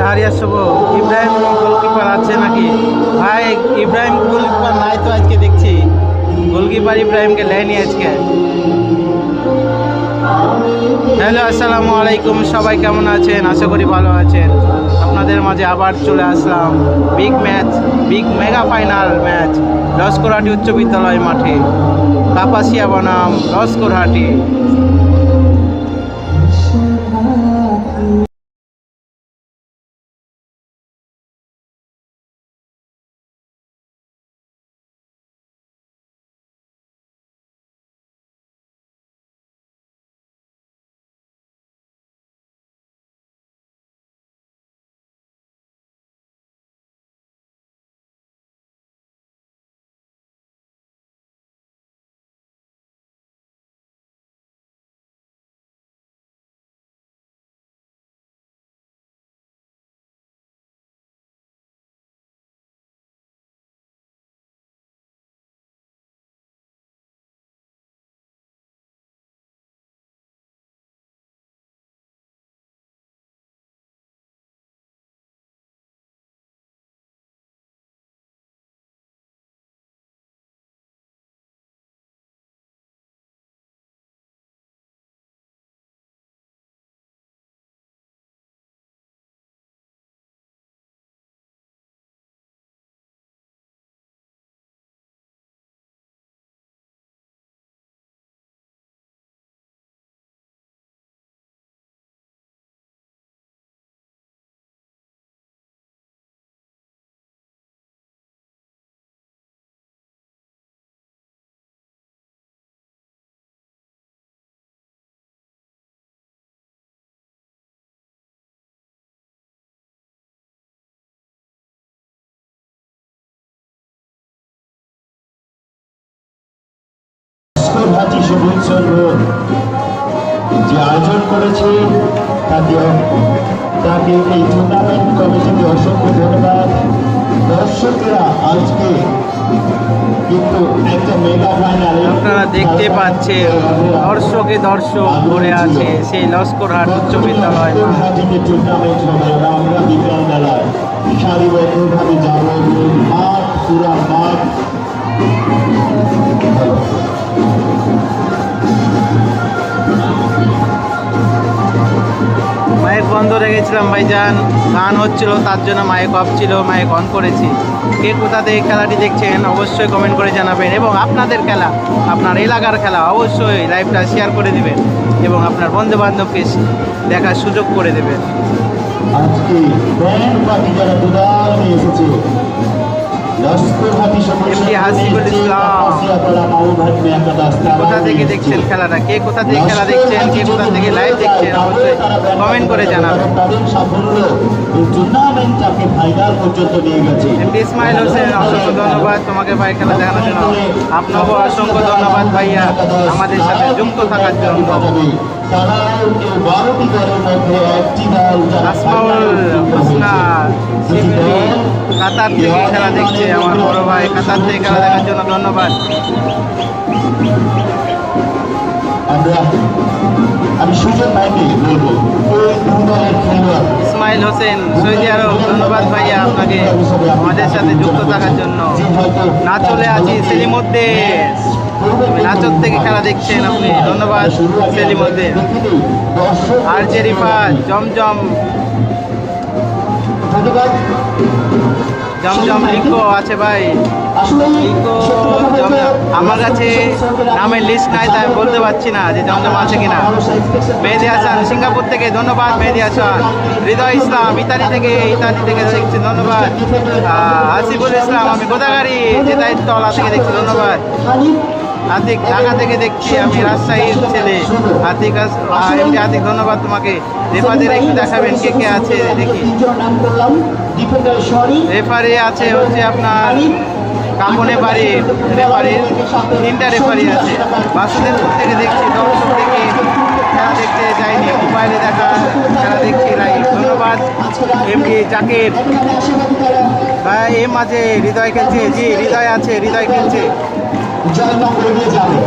হারিয়ার শুভ Ibrahim goalkeeper আছে নাকি ভাই? ইব্রাহিম গোলকিপার নাই তো আজকে দেখছি, গোলকিপার ইব্রাহিমকে লেয়নি আজকে। হ্যালো, আসসালামু আলাইকুম, সবাই কেমন আছেন? আশা করি ভালো আছেন। আপনাদের মাঝে আবার চলে আসলাম big match, big mega final match Laskarhati উচ্চ বিদ্যালয় মাঠে, কাপাসিয়া বনাম লস্করহাটি। লস্করহাটি সবুজ সংঘ যে আয়োজন করেছে তাকে এই টুর্নামেন্ট কমিটিকে অসংখ্য ধন্যবাদ। দর্শকরা আজকে কিন্তু একটা মেগা ফাইনাল আপনারা দেখতে পাচ্ছেন দর্শক ভরে আছে সেই লস্করহাট উচ্চ বিদ্যালয়। টুর্নামেন্ট হবে, আমরা বিকাল বেলায় সারিবদ্ধভাবে যাব, মাঠ পুরা মাঠ। মাইক বন্ধ রেখেছিলাম ভাইজান, গান হচ্ছিল তার জন্য মাইক অফ ছিল, মাইক অন করেছি। কে কোথা থেকে খেলাটি দেখছেন অবশ্যই কমেন্ট করে জানাবেন, এবং আপনাদের খেলা, আপনার এলাকার খেলা অবশ্যই লাইভটা শেয়ার করে দিবেন এবং আপনার বন্ধু বান্ধবকে দেখার সুযোগ করে দেবেন। আজকে ব্যান্ড পার্টি যারা দুদাল নিয়ে এসেছে লস্করহাটি কোথা থেকে দেখছেন খেলাটা, কে কোথা থেকে খেলা দেখছেন, কে কোথা থেকে লাইভ দেখছেন অবশ্যই কমেন্ট করে জানাবেন। টুর্নামেন্টটাকে ফাইনাল পর্যন্ত নিয়ে গেছে। এমডি ইসমাইল হোসেন, অসংখ্য ধন্যবাদ তোমাকে ভাই খেলা দেখানোর জন্য। আপনাকেও অসংখ্য ধন্যবাদ ভাইয়া আমাদের সাথে যুক্ত থাকার জন্য। আসমাউল হোসনা শিবলি কাতার থেকে খেলা দেখছে, আমার বড় ভাই কাতার থেকে খেলা দেখার জন্য ধন্যবাদ। আমি সুযোগ পাইনি বলবো ইসমাইল হোসেন সৌদি আরব, ধন্যবাদ ভাইয়া আপনাকে আমাদের সাথে যুক্ত থাকার জন্য। না চলে আছি সেলিমউদ্দিন, নাচর থেকে খেলা দেখছেন আপনি, ধন্যবাদ সেলিমউদ্দিন। আর জে রিফাত, জমজম জমজম লিখো আছে ভাই, লিখো জমজম। আমার কাছে নামের লিস্ট নাই তাই বলতে পারছি না যে জমজম আছে কিনা। মেহেদি হাসান সিঙ্গাপুর থেকে, ধন্যবাদ মেহেদি হাসান। হৃদয় ইসলাম ইতালি থেকে দেখছি, ধন্যবাদ। আসিফুল ইসলাম, আমি গোদাগাড়ি জেতাইতলা থেকে দেখছি, ধন্যবাদ। আতিক ঢাকা থেকে দেখছি, আমি রাজশাহীর ছেলে আতিক, এমডি আতিক ধন্যবাদ তোমাকে। রেফারির একটু দেখাবেন কে কে আছে দেখি। রেফারি আছে হচ্ছে আপনার কাপনে বাড়ি, রেফারির 3টা রেফারি আছে। বাসুদেবপুর থেকে দেখছি, দর্শক থেকে খেলা দেখতে যাইনি, মোবাইলে দেখা খেলা দেখছি লাইভ, ধন্যবাদ। এমডি জাকির ভাই, এ মাঝে হৃদয় খেলছে, জি হৃদয় আছে, হৃদয় খেলছে। জয়লাভ করে নিয়ে যাবে।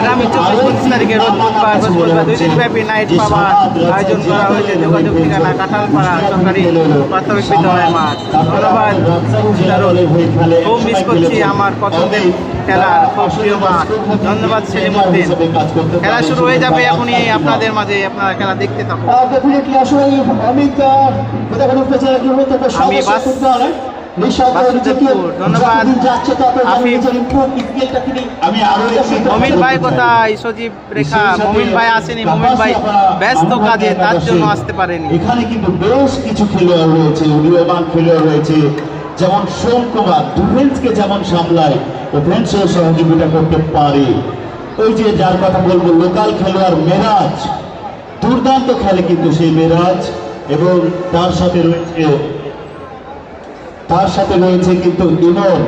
আগামী 24-25 তারিখে রোজ বুধবার বৃহস্পতিবার 2 দিনব্যাপী নাইট পাওয়ার আয়োজন করা হয়েছে। যোগাযোগ ঠিকানা কাঁঠালপাড়া সরকারি প্রাথমিক বিদ্যালয় মাঠ। ধন্যবাদ দারুণ, খুব মিস করছি আমার পছন্দের খেলার খুব প্রিয় মাঠ। ধন্যবাদ সেলিমউদ্দিন। খেলা শুরু হয়ে যাবে এখনই, আপনাদের মাঝে আপনারা খেলা দেখতে থাকুন। আমি বাসুদেবপুর। ধন্যবাদ আফিফ। আমি আরো মমিন ভাই কোথায়? সজীব রেখা। মমিন ভাই আসেনি, মমিন ভাই ব্যস্ত কাজে, তার জন্য আসতে পারেনি। এখানে কিন্তু বেশ কিছু খেলোয়াড় রয়েছে, উদীয়মান খেলোয়াড় রয়েছে, যেমন সোম কুমার ডিফেন্সকে যেমন সামলায়, ওফেন্সেও সহযোগিতা করতে পারে। ওই যে যার কথা বলবো, লোকাল খেলোয়াড় মেরাজ, দুর্দান্ত খেলে কিন্তু সেই মেরাজ। এবং তার সাথে রয়েছে কিন্তু ইমন।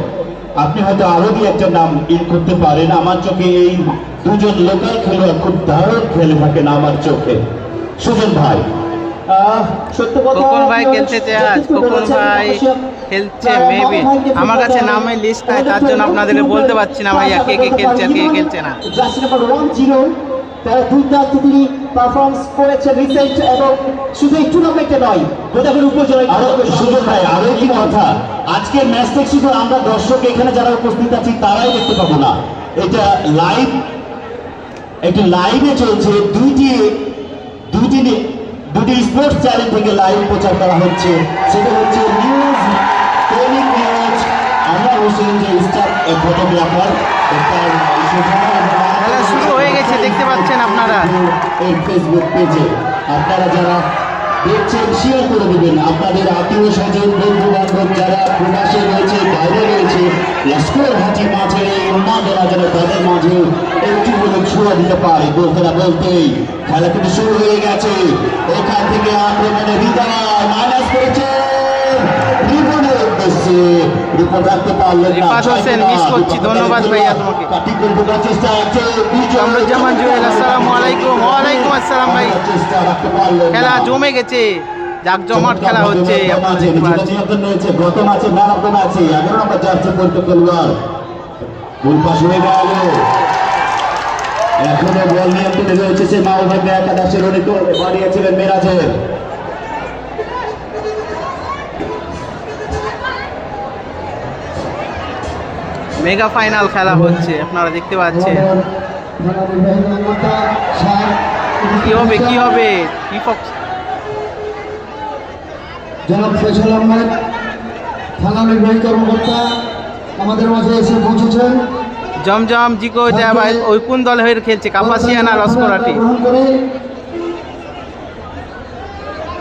আপনি হয়তো আরো দুই একটা নাম ইন করতে পারেন। আমার চোখে এই দুজন লোকাল খেলোয়াড় খুব দারুণ খেলে থাকেন আমার চোখে। সুজন ভাই, খোকন ভাই খেলতে আজ? খোকন ভাই খেলছে মেবি, আমার কাছে নামের লিস্ট নাই, তার জন্য আপনাদেরকে বলতে পারছি না ভাইয়া কে কে খেলছে আর কে কে খেলছে না। তারা দুর্দান্ত তিনি পারফরমেন্স করেছে রিসেন্ট, এবং শুধু এই টুর্নামেন্টে নয় গোদাবরী উপজেলায়। সুজন ভাই, আরো কি কথা, আজকের ম্যাচ দেখছি তো আমরা দর্শক এখানে যারা উপস্থিত আছি তারাই দেখতে পাবো না। এটা লাইভে চলছে, দুটি স্পোর্টস চ্যানেল থেকে লাইভ প্রচার করা হচ্ছে। সেটা হচ্ছে নিউজ টেলিং নিউজ। আমরা হোসেন যে স্টার ফটোগ্রাফার, খেলা শুরু হয়ে গেছে, দেখতে পাচ্ছেন আপনারা। এই ফেসবুক পেজে আপনারা যারা দেখছেন শেয়ার করে দেবেন। আপনাদের আত্মীয় স্বজন, বন্ধু বান্ধব যারা প্রবাসে রয়েছে, বাইরে রয়েছে, লস্কর হাঁটি মাঝে উন্মাদনা যেন তাদের মাঝে একটু হলে ছুঁড়ে দিতে পারে। বলতে না বলতেই খেলা কিন্তু শুরু হয়ে গেছে। এখান থেকে আক্রমণে হৃদয় মাইনাস করেছে রিপনের উদ্দেশ্যে, রিপন রাখতে পারলেন না। রিফাত হোসেন, মিস করছি। ধন্যবাদ ভাইয়া তোমাকে। চেষ্টা আছে কামরুজ্জামান জুয়েল, আসসালামু আলাইকুম। ওয়ালাইকুম আসসালাম ভাই। খেলা জমে গেছে, জাকজমাট খেলা হচ্ছে, আপনারা দেখতে পাচ্ছেন। গত ম্যাচে ম্যান অফ দ্য ম্যাচে 11 নম্বর জার্সি পরিত খেলোয়াড় গোল পাস হয়ে গেল। এখনো বল নিয়ন্ত্রণে রয়েছে সে মাওভাগ্য একাদশের অনেক বাড়িয়েছিলেন মেরাজের। মেগা ফাইনাল খেলা হচ্ছে, আপনারা দেখতে পাচ্ছেন। কি হবে কি হবে? জনাব ফয়সাল আহমেদ থানা নির্বাহী কর্মকর্তা আমাদের মাঝে এসে পৌঁছেছেন। জমজম জিকো যা ভাই, ওই কোন দল হয়ে খেলছে? কাপাসিয়া না লস্করাটি?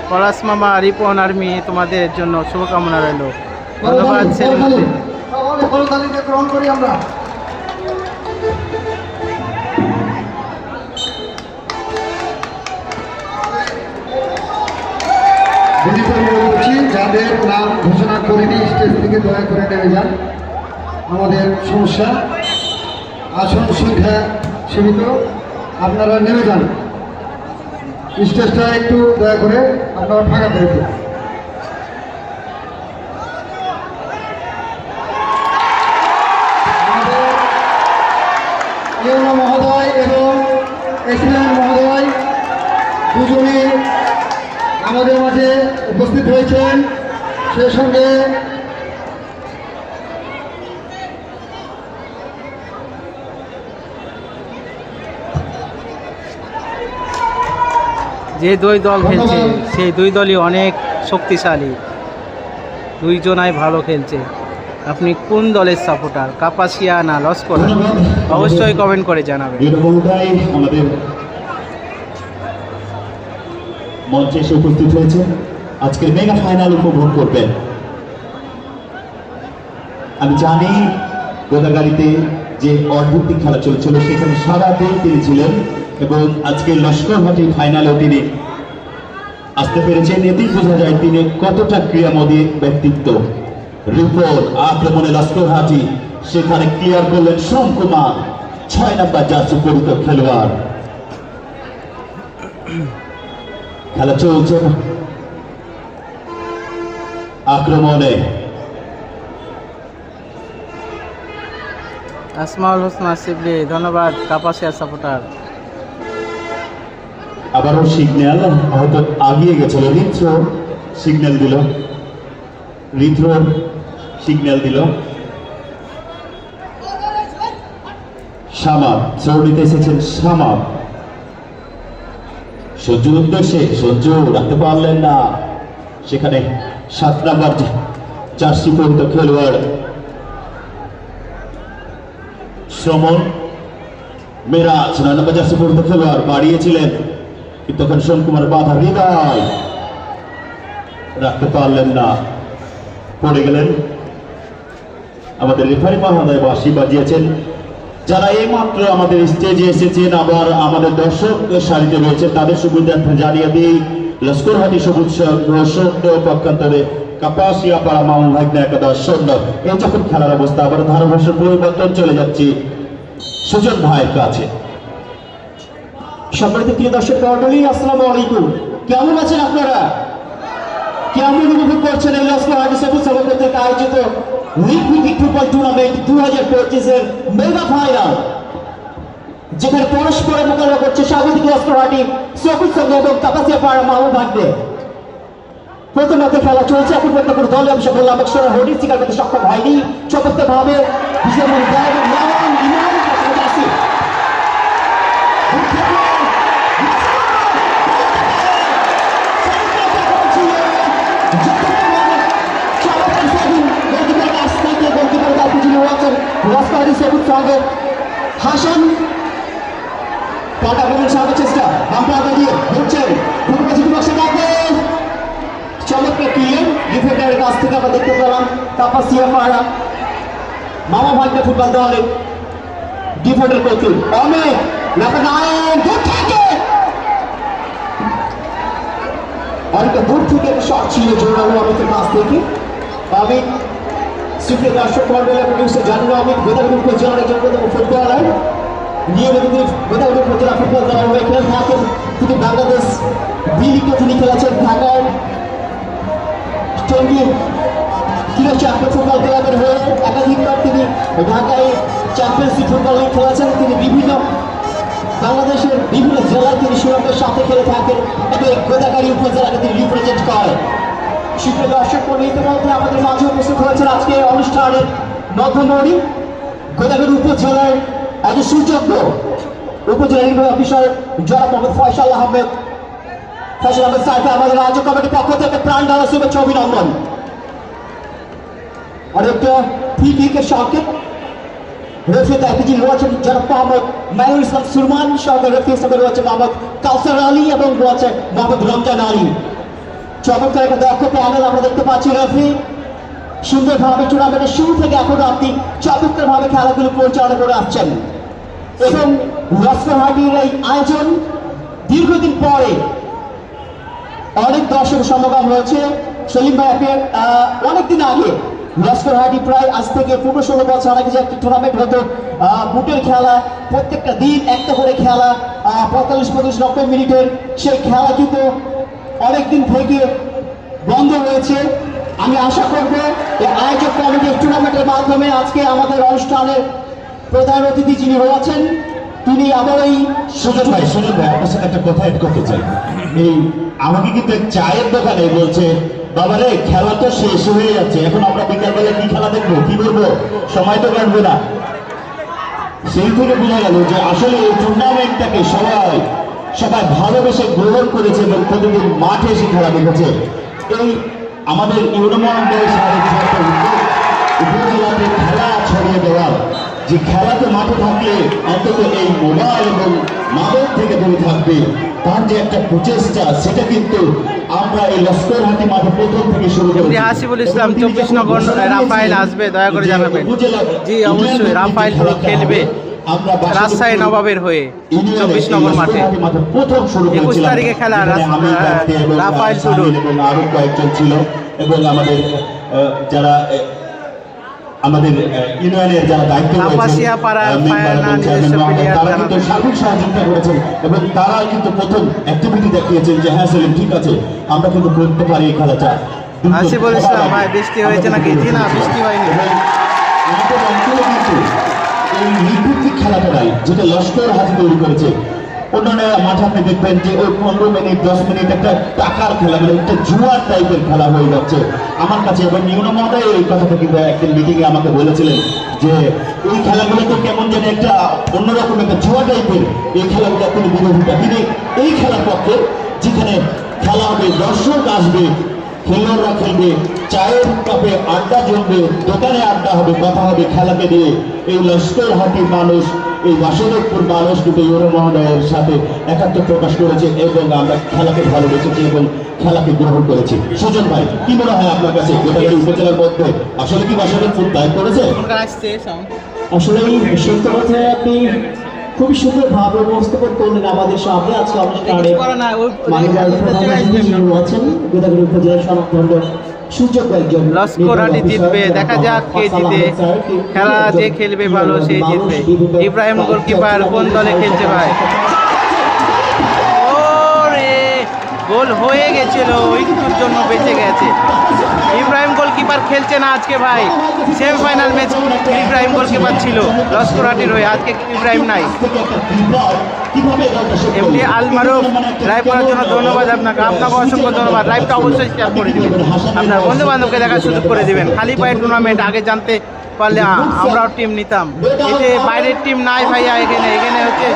পলাশ মামা, রিপন আর্মি, তোমাদের জন্য শুভকামনা রইল। ধন্যবাদ সেলিমউদ্দিন। গ্রহণ করি আমরা। যাদের নাম ঘোষণা করিনি স্টেজ থেকে দয়া করে নেমে যান, আমাদের সমস্যা। আসন সংখ্যা সীমিত, আপনারা নেমে যান। স্টেজটা একটু দয়া করে আপনারা ফাঁকা করে দিন। ইউনো মহোদয় এবং এসিলেন মহোদয় দুজনই আমাদের মাঝে উপস্থিত হয়েছেন। সেই সঙ্গে যে দুই দল খেলছে সেই দুই দলই অনেক শক্তিশালী, দুইজনাই ভালো খেলছে। আপনি কোন দলের সাপোর্টার, কাপাসিয়া না লস্কর? অবশ্যই কমেন্ট করে জানাবেন। বীরবঙ্গাই আমাদের মঞ্চে এসে উপস্থিত হয়েছে, আজকের মেগা ফাইনাল উপভোগ করবেন। আমি জানি গোদাগাড়িতে যে অদ্ভুত খেলা চলছিল সেখানে সারা দিন তিনি ছিলেন, এবং আজকে লস্করহাটি ফাইনালেও তিনি আসতে পেরেছেন। এতেই বোঝা যায় তিনি কতটা ক্রিয়ামোদী ব্যক্তিত্ব। রিপোর্ট আক্রমণে লস্করহাটি, সেখানে ক্লিয়ার করলেন সোম কুমার, 6 নম্বর জার্সি পরিত খেলোয়াড়। খেলা চলছে আক্রমণে, আসমাউল হোসনা শিবলি ধন্যবাদ কাপাসিয়া সাপোর্টার। আবারও সিগন্যাল হয়তো আগিয়ে গেছিল, রিথ্রো সিগন্যাল দিল, রিথ্রো সিগন্যাল দিল। শামাব থ্রো নিতে এসেছেন, শামাব সঞ্জুর উদ্দেশ্যে, সঞ্জু রাখতে পারলেন না, সেখানে 7 নাম্বার জার্সি পরিহিত খেলোয়াড় শ্রমণ মেরাজ, 9 নম্বর জার্সি পরিহিত খেলোয়াড় বাড়িয়েছিলেন, কিন্তু তখন সোমকুমার বাধা, হৃদয় রাখতে পারলেন না, পড়ে গেলেন। আমাদের রেফারি মহোদয় বাঁশি বাজিয়েছেন। যারা এই মাত্র আমাদের স্টেজে এসেছেন, আবার আমাদের দর্শক সারিতে রয়েছে, তাদের সুবিধার্থে জানিয়ে দিই লস্করহাটি সবুজ সৈন্য পক্ষান্তরে কাপাসিয়া পাড়া মামুন ভাগ্নে একাদশ সৈন্য। এই যখন খেলার অবস্থা, আবার ধারাভাষ্য পরিবর্তন, চলে যাচ্ছি সুজন ভাইয়ের কাছে। সম্মানিত প্রিয় দর্শক মণ্ডলী, আসসালামু আলাইকুম। কেমন আছেন আপনারা? কেমন উপভোগ করছেন এই লস্করহাটি সবুজ সৈন্য কর্তৃক আয়োজিত লিগ ক্রিকেট ফুটবল টুর্নামেন্ট 2025-এর মেগা ফাইনাল, যেখানে পরস্পরের মোকাবিলা করছে স্বাগতিক লস্করহাটি সবুজ সৈন্য এবং কাপাসিয়া পাড়া মামুন ভাগ্নে। প্রথম রাতে খেলা চলছে, এখন পর্যন্ত কোনো দলে অংশ করলাম একসঙ্গে হোর্ডিং শিকার করতে সক্ষম হয়নি। চমৎকারভাবে হাসান পাল্টা করবেন সামনে চেষ্টা, বাম্পার দিয়ে ঘুরছেন, চমৎকার ক্লিয়ার ডিফেন্ডারের কাছ থেকে আমরা দেখতে পেলাম কাপাসিয়া পাড়া মামা ভাগ্নে ফুটবল দলের ডিফেন্ডার কর্তৃক অনেক অনেকটা দূর থেকে শট ছিল জোরালো অমিতের কাছ থেকে। আমি সুপ্রিয় দর্শক মন্ডলী প্রডিউসার জানুন অমিত গোদাবরী উপজেলার একজন ফুটবলার, নিয়মিত গোদাবরী উপজেলা ফুটবল দলের হয়ে খেলে থাকেন। তিনি বাংলাদেশ বি লিগে তিনি খেলেছেন, ঢাকার চ্যাম্পিয়ন ফুটবল ক্লাবের হয়ে একাধিকবার তিনি ঢাকায় চ্যাম্পিয়নশিপ ফুটবল লিগ খেলেছেন। তিনি বিভিন্ন বাংলাদেশের বিভিন্ন জেলায় তিনি সুনামের সাথে খেলে থাকেন এবং গোদাগাড়ী উপজেলাকে তিনি রিপ্রেজেন্ট করেন। সুপ্রিয় দর্শক ইতিমধ্যে আমাদের মাঝে উপস্থিত হয়েছেন আজকে অনুষ্ঠানের মধ্যমণি গোদাগাড়ী উপজেলার একজন সুযোগ্য উপজেলা নির্বাহী অফিসার জনাব মোহাম্মদ ফয়সাল আহমেদ। ফয়সাল আহমেদ স্যারকে আমাদের আয়োজক কমিটির পক্ষ থেকে প্রাণ ঢালা শুভেচ্ছা অভিনন্দন। আরেকটা ফিকের সঙ্গে রেফারি দায়িত্বে যিনি রয়েছেন জনাব মোহাম্মদ মাইনুল ইসলাম সুরমান, সঙ্গে রেফারি হিসেবে রয়েছে মোহাম্মদ কাউসার আলী এবং রয়েছে মোহাম্মদ রমজান আলী। চমৎকার একটা দক্ষ প্যানেল আমরা দেখতে পাচ্ছি। রেফারি সুন্দরভাবে টুর্নামেন্টের শুরু থেকে এখনো আপনি চমৎকারভাবে খেলাগুলো পরিচালনা করে আসছেন এবং লস্করহাটির এই আয়োজন দীর্ঘদিন পরে অনেক দর্শক সমাগম হয়েছে। সেলিম ভাই অনেকদিন আগে লস্করহাটি প্রায় আজ থেকে 15-16 বছর আগে যে একটা টুর্নামেন্ট হতো, বুটের খেলা, প্রত্যেকটা দিন একটা করে খেলা, 45-90 মিনিটের সেই খেলা কিন্তু অনেকদিন থেকে বন্ধ হয়েছে। আমি আশা করব যে আয়োজক কমিটির টুর্নামেন্টের মাধ্যমে আজকে আমাদের অনুষ্ঠানের প্রধান অতিথি যিনি রয়েছেন তিনি আবার এই সুজন ভাই আপনার সাথে একটা কথা এড করতে চাই। এই আমাকে কিন্তু চায়ের দোকানে বলছে, বাবা রে খেলা তো শেষ হয়ে যাচ্ছে, এখন আমরা বিকালবেলা কি খেলা দেখবো, কি করবো, সময় তো কাটবে না। সেই থেকে বোঝা গেল যে আসলে এই টুর্নামেন্টটাকে সবাই ভালোবেসে গ্রহণ করেছে এবং প্রতিদিন মাঠে এসে খেলা দেখেছে। এই আমাদের ইউনিয়ন উপজেলাতে খেলা ছড়িয়ে দেওয়ার, যে খেলাতে মাঠে থাকলে অন্তত এই মোবাইল এবং মাদক থেকে দূরে থাকবে, তার যে একটা প্রচেষ্টা, সেটা কিন্তু আমরা এই লস্করহাটি মাঠে প্রথম থেকে শুরু করি। হাসিবুল ইসলাম 24 নগর রাফায়েল আসবে, দয়া করে জানাবেন। জি অবশ্যই, রাফায়েল খেলবে রাজশাহী নবাবের হয়ে 24 নগর মাঠে। 21 তারিখে খেলা রাফায়েল শুরু এবং আরো কয়েকজন ছিল এবং আমাদের যারা আমাদের ইউনিয়নের যারা দায়িত্ব তারা কিন্তু সার্বিক সহযোগিতা করেছেন এবং তারা কিন্তু প্রথম অ্যাক্টিভিটি দেখিয়েছেন যে হ্যাঁ সেলিম ঠিক আছে, আমরা কিন্তু করতে পারি এই খেলাটা। হাসিবুল ইসলাম ভাই বৃষ্টি হয়েছে নাকি? জি না, বৃষ্টি হয়নি। আমাদের অঞ্চলে কিন্তু এই নির্ভিত্তিক খেলাটা নাই, যেটা লস্কর হাতি তৈরি করেছে। অন্যান্য মাঠে আপনি দেখবেন যে ওই 15 মিনিট 10 মিনিট একটা টাকার খেলা, মানে একটা জুয়ার টাইপের খেলা হয়ে যাচ্ছে আমার কাছে। এবং নিউন মহোদয় এই কথাটা কিন্তু একদিন মিটিংয়ে আমাকে বলেছিলেন যে এই খেলাগুলো তো কেমন যেন একটা অন্যরকম একটা জুয়া টাইপের, এই খেলাগুলো তিনি বিরোধিতা। তিনি এই খেলার পক্ষে, যেখানে খেলা হবে, দর্শক আসবে, খেলোয়াড়রা খেলবে, চায়ের কাপে আড্ডা জমবে, দোকানে আড্ডা হবে, কথা হবে খেলাকে নিয়ে। এই লস্করহাটির মানুষ, এই বাসুদেবপুর মানুষ কিন্তু ইউরো মহোদয়ের সাথে একাত্ম প্রকাশ করেছে এবং আমরা খেলাকে ভালোবেসেছি এবং খেলাকে গ্রহণ করেছি। সুজন ভাই, কি মনে হয় আপনার কাছে গোদাগাড়ি উপজেলার মধ্যে আসলে কি বাসুদেবপুর দায়িত্ব করেছে? আসলে সত্য কথা, আপনি খুবই সুন্দর ভাবে উপস্থাপন করলেন আমাদের সামনে। আজকে অনুষ্ঠানে আছেন গোদাগাড়ি উপজেলার স্বনামধন্য সুযোগ্য একজন। লস্করহাটি জিতবে, দেখা যাক কে জিতে। খেলা যে খেলবে ভালো সে জিতবে। ইব্রাহিম গোলকিপার কোন দলে খেলছে ভাই? ওরে গোল হয়ে গেছিল, একটুর জন্য বেঁচে গেছে। ইব্রাহিম গোলকিপার খেলছে না আজকে ভাই। সেমিফাইনাল ম্যাচ ইব্রাহিম গোলকিপার ছিল লস্করহাটির হয়ে, আজকে ইব্রাহিম নাই। এমনি আলমারুফ লাইভ করার জন্য ধন্যবাদ আপনাকে, অসংখ্য ধন্যবাদ। লাইভটা অবশ্যই শেয়ার করে দেবেন, আপনার বন্ধু বান্ধবকে দেখার সুযোগ করে দেবেন। খালি পায়ে টুর্নামেন্ট আগে জানতে পারলে আমরাও টিম নিতাম। এই যে বাইরের টিম নাই ভাইয়া, এখানে হচ্ছে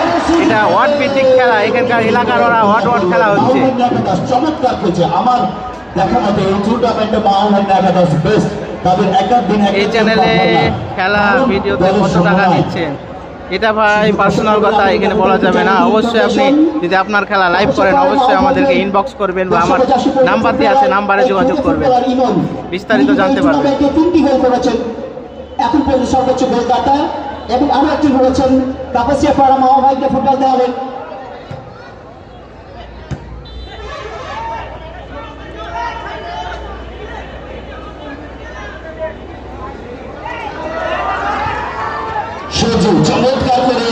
এটা ওয়ার্ড ভিত্তিক খেলা, এখানকার এলাকার ওরা ওয়ার্ড খেলা হচ্ছে। চমৎকার হয়েছে আমার দেখা মতে এই টুর্নামেন্টে মাহমুদ নাগাদাস বেস্ট। তাদের একাধিক এই চ্যানেলে খেলা ভিডিওতে কত টাকা দিচ্ছেন এটা ভাই পার্সোনাল কথা, এখানে বলা যাবে না। অবশ্যই আপনি যদি আপনার খেলা লাইভ করেন অবশ্যই আমাদেরকে ইনবক্স করবেন বা আমার নাম্বার দিয়ে আছে, নাম্বারে যোগাযোগ করবেন, বিস্তারিত জানতে পারবেন। এখন পর্যন্ত সর্বোচ্চ গোলদাতা এবং আরো একটি হয়েছেন কাপাসিয়া পাড়া মাওয়াভাইকে ফুটবল দেওয়া হবে। সজু চমৎকার করে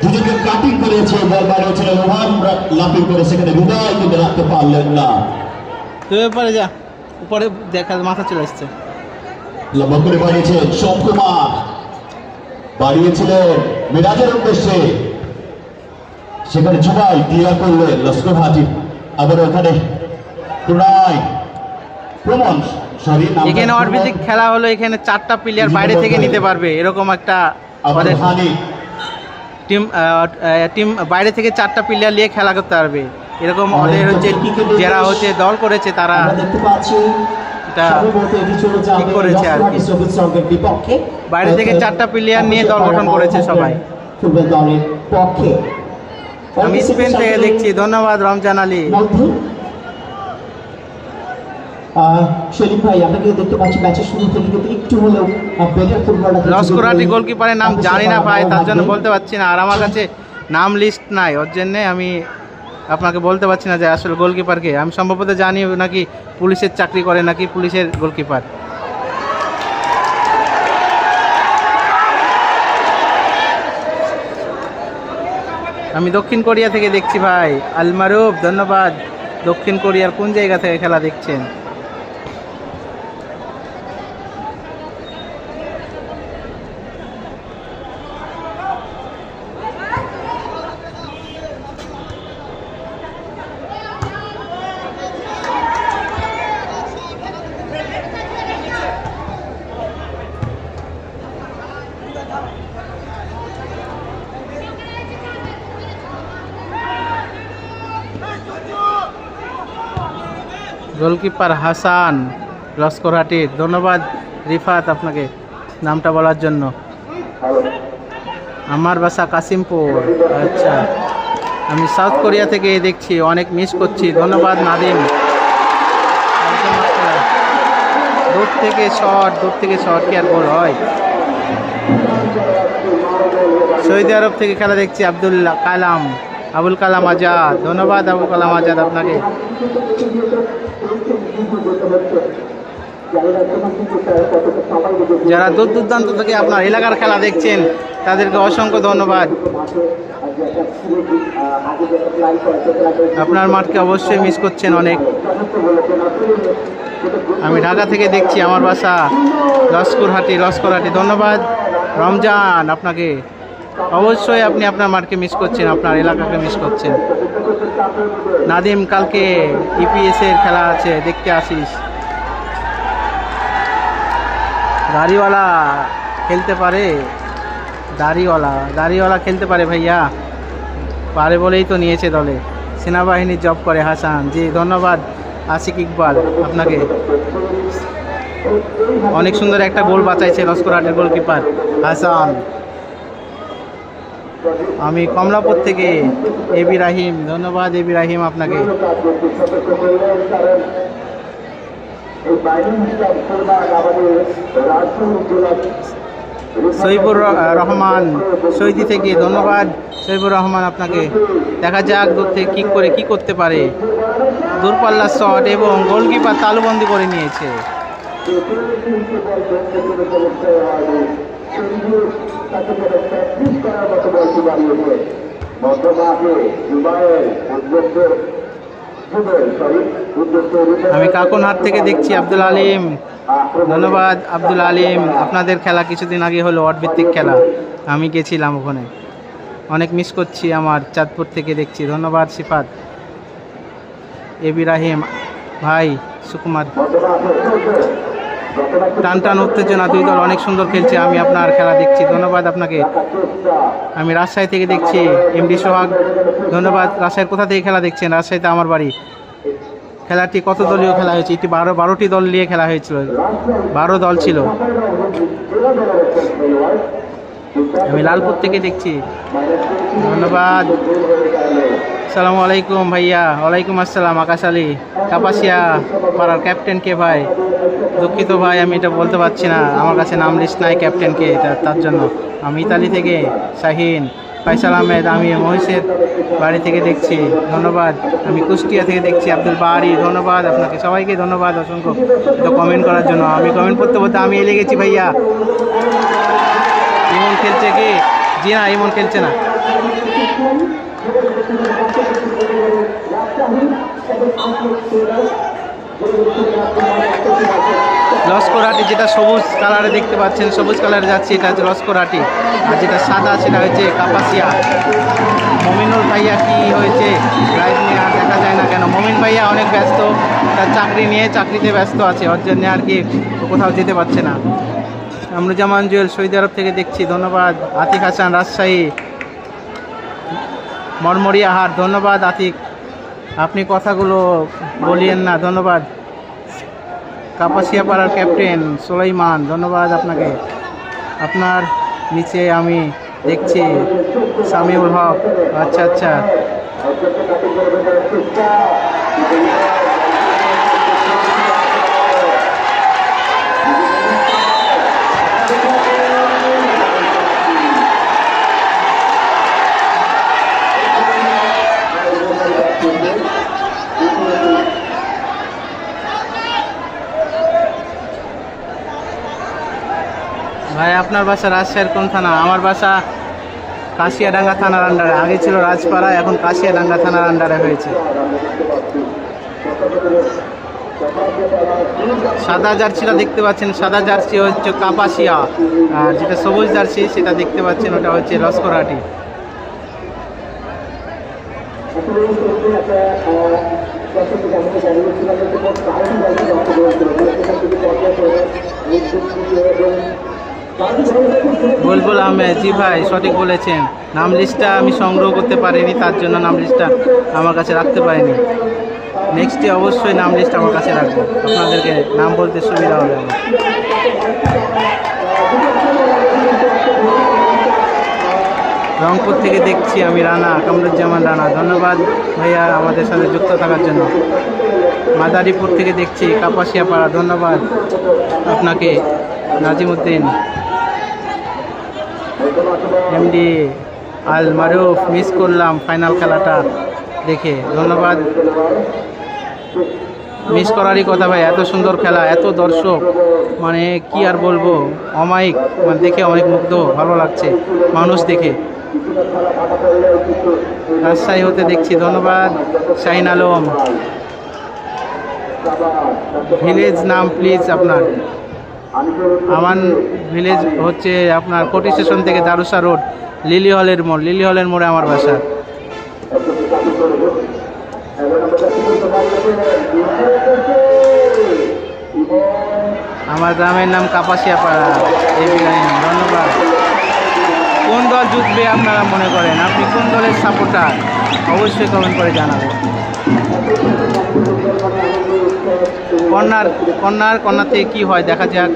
দুজনকে কাটিং করেছে, বল বাড়িয়েছিল রোহান লাফিং করে, সেখানে হৃদয় কিন্তু রাখতে পারলেন না। তুই পরে যা, উপরে দেখা মাথা চলে আসছে। লম্বা করে বাড়িয়েছেন সোমকুমার, বাড়িয়েছিলেন মিরাজের উদ্দেশ্যে, সেখানে জুবাই ক্লিয়ার করলেন লস্করহাটি। আবার ওখানে প্রণয় প্রমন, সরি এখানে অর্বিতিক খেলা হলো, এখানে 4টা প্লেয়ার বাইরে থেকে নিতে পারবে, এরকম একটা আমাদের টিম বাইরে থেকে 4টা প্লেয়ার নিয়ে খেলা করতে পারবে, এরকম ওদের হচ্ছে যারা হচ্ছে দল করেছে তারা দেখতে পাচ্ছি এটা ঠিক করেছে আর কি। বাইরে থেকে 4টা প্লেয়ার নিয়ে দল গঠন করেছে সবাই। ফুটবল দলের পক্ষে আমি স্পেন থেকে দেখছি, ধন্যবাদ রমজান আলী। শরীফ ভাই, আপনাকে দেখতে পাচ্ছি ম্যাচের শুরু থেকে কিন্তু একটু হলেও বেটার ফুটবলটা। লস্করহাটি গোলকিপারের নাম জানি না ভাই, তার জন্য বলতে পারছি না, আর আমার কাছে নাম লিস্ট নাই, ওর জন্যে আমি আপনাকে বলতে পারছি না যে আসলে গোলকিপারকে। আমি সম্ভবত জানি নাকি পুলিশের চাকরি করে, নাকি পুলিশের গোলকিপার। আমি দক্ষিণ কোরিয়া থেকে দেখছি ভাই। আলমারুফ ধন্যবাদ। দক্ষিণ কোরিয়ার কোন জায়গা থেকে খেলা দেখছেন? গোলকিপার হাসান লস্করহাটির, ধন্যবাদ রিফাত আপনাকে নামটা বলার জন্য। আমার বাসা কাশিমপুর, আচ্ছা আমি সাউথ কোরিয়া থেকে দেখছি, অনেক মিস করছি, ধন্যবাদ নাদিম। দূর থেকে শট কি আর গোল হয়? সৌদি আরব থেকে খেলা দেখছি আবুল কালাম আজাদ, ধন্যবাদ আবুল কালাম আজাদ আপনাকে। যারা দূর দূরান্ত থেকে আপনার এলাকার খেলা দেখছেন তাদেরকে অসংখ্য ধন্যবাদ। আপনার মাঠকে অবশ্যই মিস করছেন অনেক। আমি ঢাকা থেকে দেখছি, আমার বাসা লস্করহাটি, ধন্যবাদ রমজান, আপনাকে অবশ্যই আপনি আপনার মাঠকে মিস করছেন, আপনার এলাকাকে মিস করছেন। নাদিম, কালকে ইপিএস এর খেলা আছে, দেখতে আসিস। দাড়িওয়ালা খেলতে পারে, দাড়িওয়ালা খেলতে পারে ভাইয়া, পারে বলেই তো নিয়েছে দলে। সেনাবাহিনীর জব করে হাসান, জি ধন্যবাদ আশিক ইকবাল আপনাকে। অনেক সুন্দর একটা গোল বাঁচাইছে লস্করহাটের গোলকিপার হাসান। আমি কমলাপুর থেকে এবি রাহিম, ধন্যবাদ এবি রাহিম আপনাকে। সৈবুর রহমান সৈদি থেকে, ধন্যবাদ সৈবুর রহমান আপনাকে। দেখা যাক দূর থেকে কিক করে কি করতে পারে। দূরপাল্লার শট এবং গোলকিপার তালুবন্দি করে নিয়েছে। আমি কাকুনহাট থেকে দেখছি আব্দুল আলিম, ধন্যবাদ আব্দুল আলিম। আপনাদের খেলা কিছুদিন আগে হলো, অটভিত্তিক খেলা, আমি গেছিলাম ওখানে, অনেক মিস করছি। আমার চাঁদপুর থেকে দেখছি, ধন্যবাদ সিফাত। এবি রাহিম ভাই, সুকুমার। টান টান উত্তেজনা, দুই দল অনেক সুন্দর খেলছে, আমি আপনার খেলা দেখছি, ধন্যবাদ আপনাকে। আমি রাজশাহী থেকে দেখছি এমডি সোহাগ, ধন্যবাদ। রাজশাহীর কোথা থেকে খেলা দেখছেন? রাজশাহীতে আমার বাড়ি। খেলাটি কত দলীয় খেলা হয়েছে? এটি 12টি দল নিয়ে খেলা হয়েছিল, 12 দল ছিল। আমি লালপুর থেকে দেখছি, ধন্যবাদ। আসসালামু আলাইকুম ভাইয়া। ওয়ালাইকুম আসসালাম। আকাশ আলী, কাপাসিয়া পাড়ার ক্যাপ্টেন কে ভাই? দুঃখিত ভাই, আমি এটা বলতে পারছি না, আমার কাছে নাম লিস্ট নাই ক্যাপ্টেনকে, তার জন্য। আমি ইতালি থেকে শাহিন, ফয়সাল আহমেদ, আমি মহিষের বাড়ি থেকে দেখছি, ধন্যবাদ। আমি কুষ্টিয়া থেকে দেখছি আব্দুল বাড়ি, ধন্যবাদ আপনাকে। সবাইকে ধন্যবাদ অসংখ্য তো কমেন্ট করার জন্য। আমি কমেন্ট করতে করতে আমি এলে গেছি ভাইয়া। ইমন খেলছে কি? জি না, ইমন খেলছে না। লস্করহাটি যেটা সবুজ কালারে দেখতে পাচ্ছেন, সবুজ কালারে যাচ্ছে, এটা হচ্ছে লস্করহাটি। আর যেটা সাদা সেটা হচ্ছে কাপাসিয়া। মমিনুল ভাইয়া কি হয়েছে? লাইভ নিয়ে আর দেখা যায় না কেন? মমিন ভাইয়া অনেক ব্যস্ত, তার চাকরি নিয়ে, চাকরিতে ব্যস্ত আছে, ওর জন্য আর কি কোথাও যেতে পারছে না। আমরুজ্জামান জুয়েল সৌদি আরব থেকে দেখছি, ধন্যবাদ। আতিক হাসান রাজশাহী মরমরিয়া হাট, ধন্যবাদ আতিক, আপনি কথাগুলো বলিয়েন না, ধন্যবাদ। কাপাসিয়া পাড়ার ক্যাপ্টেন সুলাইমান, ধন্যবাদ আপনাকে। আপনার নিচে আমি দেখছি সামিউল হক, আচ্ছা আচ্ছা। ভাই আপনার বাসা রাজশাহীর কোন থানা? আমার বাসা কাশিয়াডাঙ্গা থানার আন্ডারে, আগে ছিল রাজপাড়া, এখন কাশিয়াডাঙ্গা থানার আন্ডারে হয়েছে। সাদা জার্সিটা দেখতে পাচ্ছেন, সাদা জার্সি হচ্ছে কাপাসিয়া, আর যেটা সবুজ জার্সি সেটা দেখতে পাচ্ছেন ওটা হচ্ছে লস্করহাটি। বুলবুল আহমেদ, জি ভাই সঠিক বলেছেন। নাম লিস্টটা আমি সংগ্রহ করতে পারিনি, তার জন্য নাম লিস্টটা আমার কাছে রাখতে পারিনি। নেক্সটে অবশ্যই নাম লিস্ট আমার কাছে রাখবো, আপনাদেরকে নাম বলতে সুবিধা হবে। রংপুর থেকে দেখছি আমি রানা, কামরুজ্জামান রানা, ধন্যবাদ ভাইয়া আমাদের সাথে যুক্ত থাকার জন্য। মাদারীপুর থেকে দেখছি কাপাসিয়া পাড়া, ধন্যবাদ আপনাকে। নাজিমউদ্দিন এমডি আল মারুফ, মিস করলাম ফাইনাল খেলাটা দেখে, ধন্যবাদ। মিস করারই কথা ভাই, এত সুন্দর খেলা, এত দর্শক, মানে কি আর বলবো, অমায়িক, মানে দেখে অনেক মুগ্ধ, ভালো লাগছে মানুষ দেখে। রাজশাহী হতে দেখছি, ধন্যবাদ শাহিন আলম। ভিলেজ নাম প্লিজ আপনার? আমার ভিলেজ হচ্ছে আপনার কোটি স্টেশন থেকে দারুসা রোড, লিলি হলের মোড়, লিলি হলের মোড়ে আমার বাসা। আমার গ্রামের নাম কাপাসিয়াপাড়া। ধন্যবাদ। কোন দল জিতবে আপনারা মনে করেন? আপনি কোন দলের সাপোর্টার? অবশ্যই কমেন্ট করে জানাবেন। কন্যার থেকে কি হয় দেখা যাক।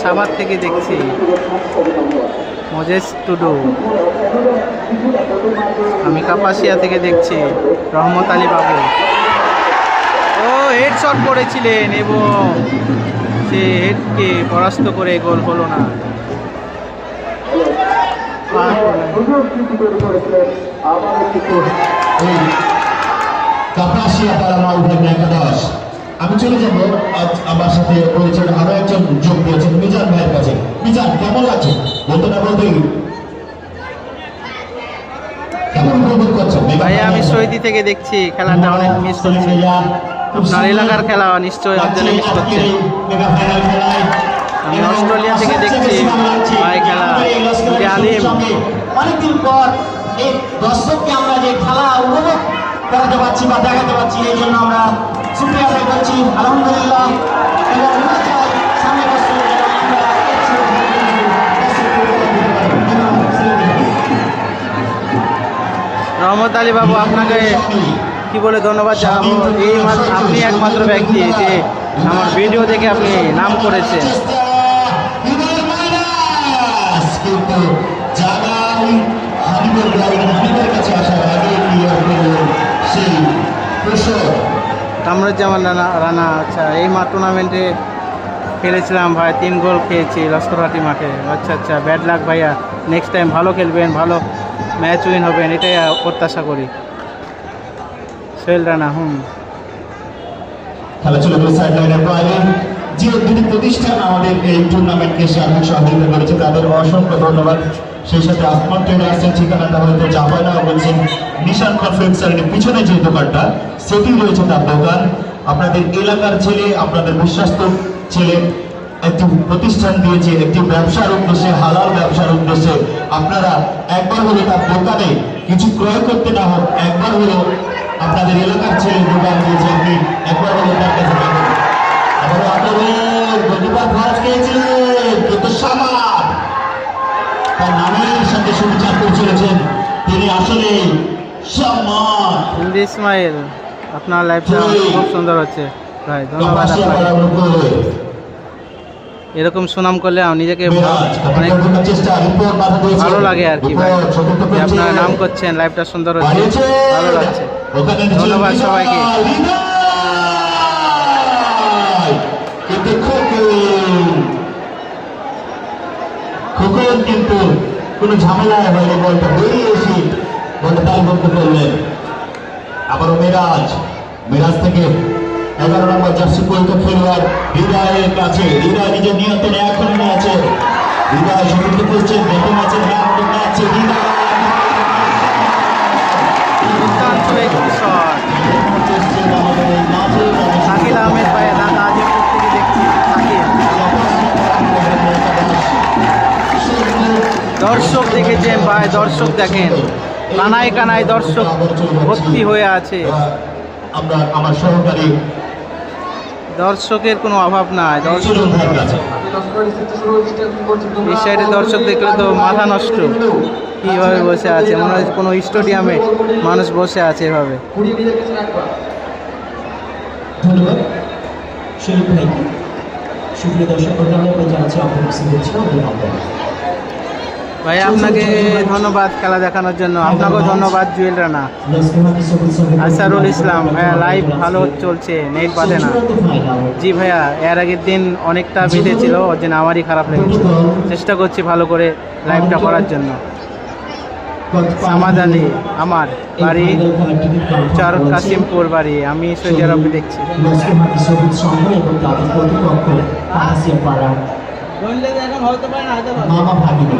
সাভার থেকে দেখছি মজেস টুডু। আমি কাপাসিয়া থেকে দেখছি রহমত আলী বাবু। ও হেডশট করেছিলেন এবং সে হেডকে পরাস্ত করে গোল হলো না। কাপাসিয়াপাড়া মালভূমি একাদশ। আমি চলে যাব আজ আমার সাথে রয়েছেন আরো একজন যোগ দিয়েছেন মিজান ভাইয়ের কাছে। মিজান, কেমন লাগছে বলতে না বলতেই? কেমন উপভোগ করছেন ভাই? আমি সৌদি থেকে দেখছি, খেলাটা অনেক মিস করছি। আপনার এলাকার খেলা নিশ্চয়ই অর্জনে মিস করছে। আমি অস্ট্রেলিয়া থেকে দেখছি ভাই খেলা। আলিম অনেকদিন পর এই দর্শককে আমরা যে খেলা উপভোগ করাতে পারছি বা দেখাতে পারছি, এই জন্য আমরা শুকরিয়া আদায় করছি আলহামদুলিল্লাহ। এবং সামনে বছর রহমত আলী বাবু, আপনাকে কি বলে ধন্যবাদ জানাবো। আপনি একমাত্র ব্যক্তি যে আমার ভিডিও দেখে আপনি নাম করেছেন। কামরুজ্জামান রানা। আচ্ছা, এই টুর্নামেন্টে খেলেছিলাম ভাই, 3 গোল খেয়েছি লস্করহাটি মাঠে। আচ্ছা, ব্যাড লাক ভাইয়া। নেক্সট টাইম ভালো খেলবেন, ভালো ম্যাচ উইন হবেন, এটাই প্রত্যাশা করি। সোহেল রানা। খেলা চলে গেল সাইড লাইনের বাইরে। যে দুটি প্রতিষ্ঠান আমাদের এই টুর্নামেন্টকে সার্বিক সহযোগিতা করেছে তাদের অসংখ্য ধন্যবাদ। সেই সাথে আসমান ট্রেডার্সের ঠিকানাটা হয়তো চাপায় না বলছেন, নিশান কনফারেন্স সেন্টারের পিছনে যে দোকানটা সেটি রয়েছে তার দোকান। আপনাদের এলাকার ছেলে, আপনাদের বিশ্বস্ত ছেলে একটি প্রতিষ্ঠান দিয়েছে একটি ব্যবসার উদ্দেশ্যে, হালাল ব্যবসার উদ্দেশ্যে। আপনারা একবার হলে তার দোকানে কিছু ক্রয় করতে না হোক, একবার হলো আপনাদের এলাকার ছেলে দোকান দিয়েছে, আপনি একবার হলে তার কাছে যাবেন। আবার আপনাদের গতিবার ফাজ খেয়েছিলেন কিন্তু সামার তার নামের সাথে সুবিচার করে চলেছেন, তিনি আসলে সম্মান। ইসমাইল, আপনার লাইফটা খুব সুন্দর হচ্ছে ভাই, ধন্যবাদ আপনাকে। এরকম সুনাম করলে নিজেকে অনেক ভালো লাগে আর কি ভাই, যে আপনারা নাম করছেন, লাইফটা সুন্দর হচ্ছে, ভালো লাগছে। ধন্যবাদ সবাইকে। খোকন কিন্তু কোনো ঝামেলায় হয়নি, বলটা বেরিয়ে এসে বলটা তাই বলতে করলেন। আবারও মিরাজ থেকে 11 নম্বর জার্সি পরিত খেলোয়াড় হৃদয়ের কাছে। হৃদয় নিজের নিয়ন্ত্রণে এখনো আছে। হৃদয় সমর্থ করছেন, দেখে আছেন আছে হৃদয়। শাকিল আহমেদ ভাই, ঢাকা আজিমপুর থেকে দেখছি। দর্শক দেখেছেন ভাই, দর্শক দেখেন, কানায় কানায় দর্শক ভর্তি হয়ে আছে। আমরা আমার সহকারী দর্শকের কোনো অভাব নাই। দর্শক এই সাইডে দর্শক দেখলে তো মাথা নষ্ট, কীভাবে বসে আছে, মনে হয় কোনো স্টেডিয়ামে মানুষ বসে আছে এভাবে। ধন্যবাদ শরীফ ভাইকে। সুপ্রিয় দর্শক মণ্ডলী, জানাচ্ছি আপনাদের অভিনন্দন। ভাই আপনাকে ধন্যবাদ খেলা দেখানোর জন্য, আপনাকেও ধন্যবাদ জুয়েল রানা। আসারুল ইসলাম ভাইয়া, লাইভ ভালো চলছে, নেট বাঁধে না। জি ভাইয়া, এর আগের দিন অনেকটা বেঁধেছিল, ওর জন্য আমারই খারাপ লেগেছে। চেষ্টা করছি ভালো করে লাইভটা করার জন্য। সামাদ আলী, আমার বাড়ি চার কাসিমপুর বাড়ি, আমি সৌদি আরবে দেখছি। মামা ভাগিনী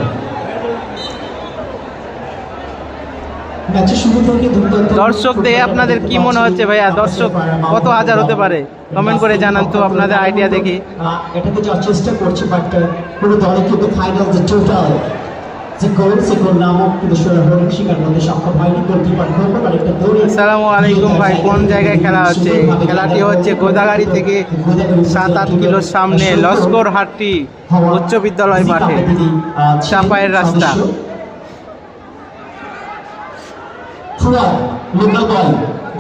ম্যাচের শুরু থেকে দুর্দান্ত দর্শকদের আপনাদের কি মনে হচ্ছে ভাইয়া? দর্শক কত হাজার হতে পারে? কমেন্ট করে জানান তো, আপনাদের আইডিয়া দেখি। এটাকে যাওয়ার চেষ্টা করছে, বাট কোনো দলে কিন্তু ফাইনাল যে টোটাল যে গোল সে গোল নামক কিন্তু হরিণ শিকার মধ্যে সক্ষম হয়নি গোলকিপার খোকন আর একটা দৌড়ে। আসসালামু আলাইকুম ভাই, কোন জায়গায় খেলা হচ্ছে? খেলাটি হচ্ছে গোদাগাড়ি থেকে 7-8 কিলো সামনে লস্করহাটি উচ্চ বিদ্যালয় মাঠে, চাপায়ের রাস্তা। Fuad local boy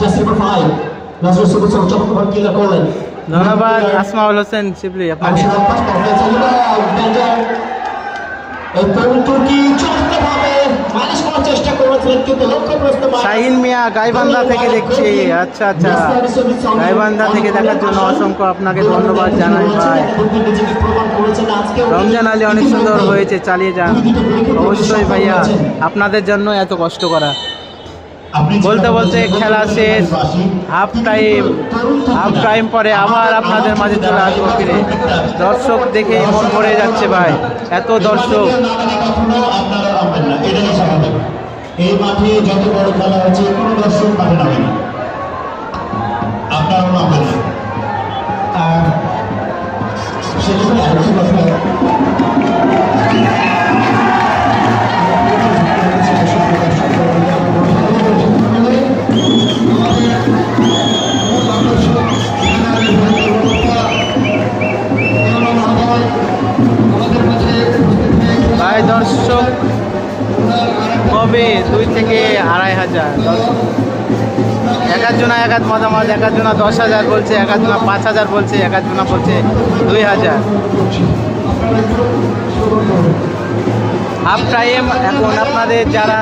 Jasir number 5 Nazrul Subul চমৎকার ক্লিয়ার করলেন। ধন্যবাদ আসমাউল হোসেন শিবলি আপনাকে। শাহিন মিয়া গাইবান্ধা থেকে দেখছি। আচ্ছা আচ্ছা, গাইবান্ধা থেকে দেখার জন্য অসংখ্য আপনাকে ধন্যবাদ জানাই ভাই। রমজান আলী অনেক সুন্দর হয়েছে, চালিয়ে যান। অবশ্যই ভাইয়া, আপনাদের জন্য এত কষ্ট করা। বলতে বলতে খেলা শেষ, হাফ টাইম পরে আবার আপনাদের মাঝে চলে আসবো ফিরে। দর্শক দেখেই মন ভরে যাচ্ছে ভাই, এত দর্শক। এই মাঠে যত বড় খেলা হচ্ছে কোনো দর্শক মাঠে নামে না, আপনারাও নামবেন না। আর সেক্ষেত্রে আরেকটি কথা, ভাই দর্শক কবে 2 থেকে 2,500 দর্শক। এক একজনা এক এক মতামত, এক একজনা 10,000 বলছে, এক একজনা 5,000 বলছে, এক একজনা বলছে 2,000। হাফ টাইম এখন। আপনাদের যারা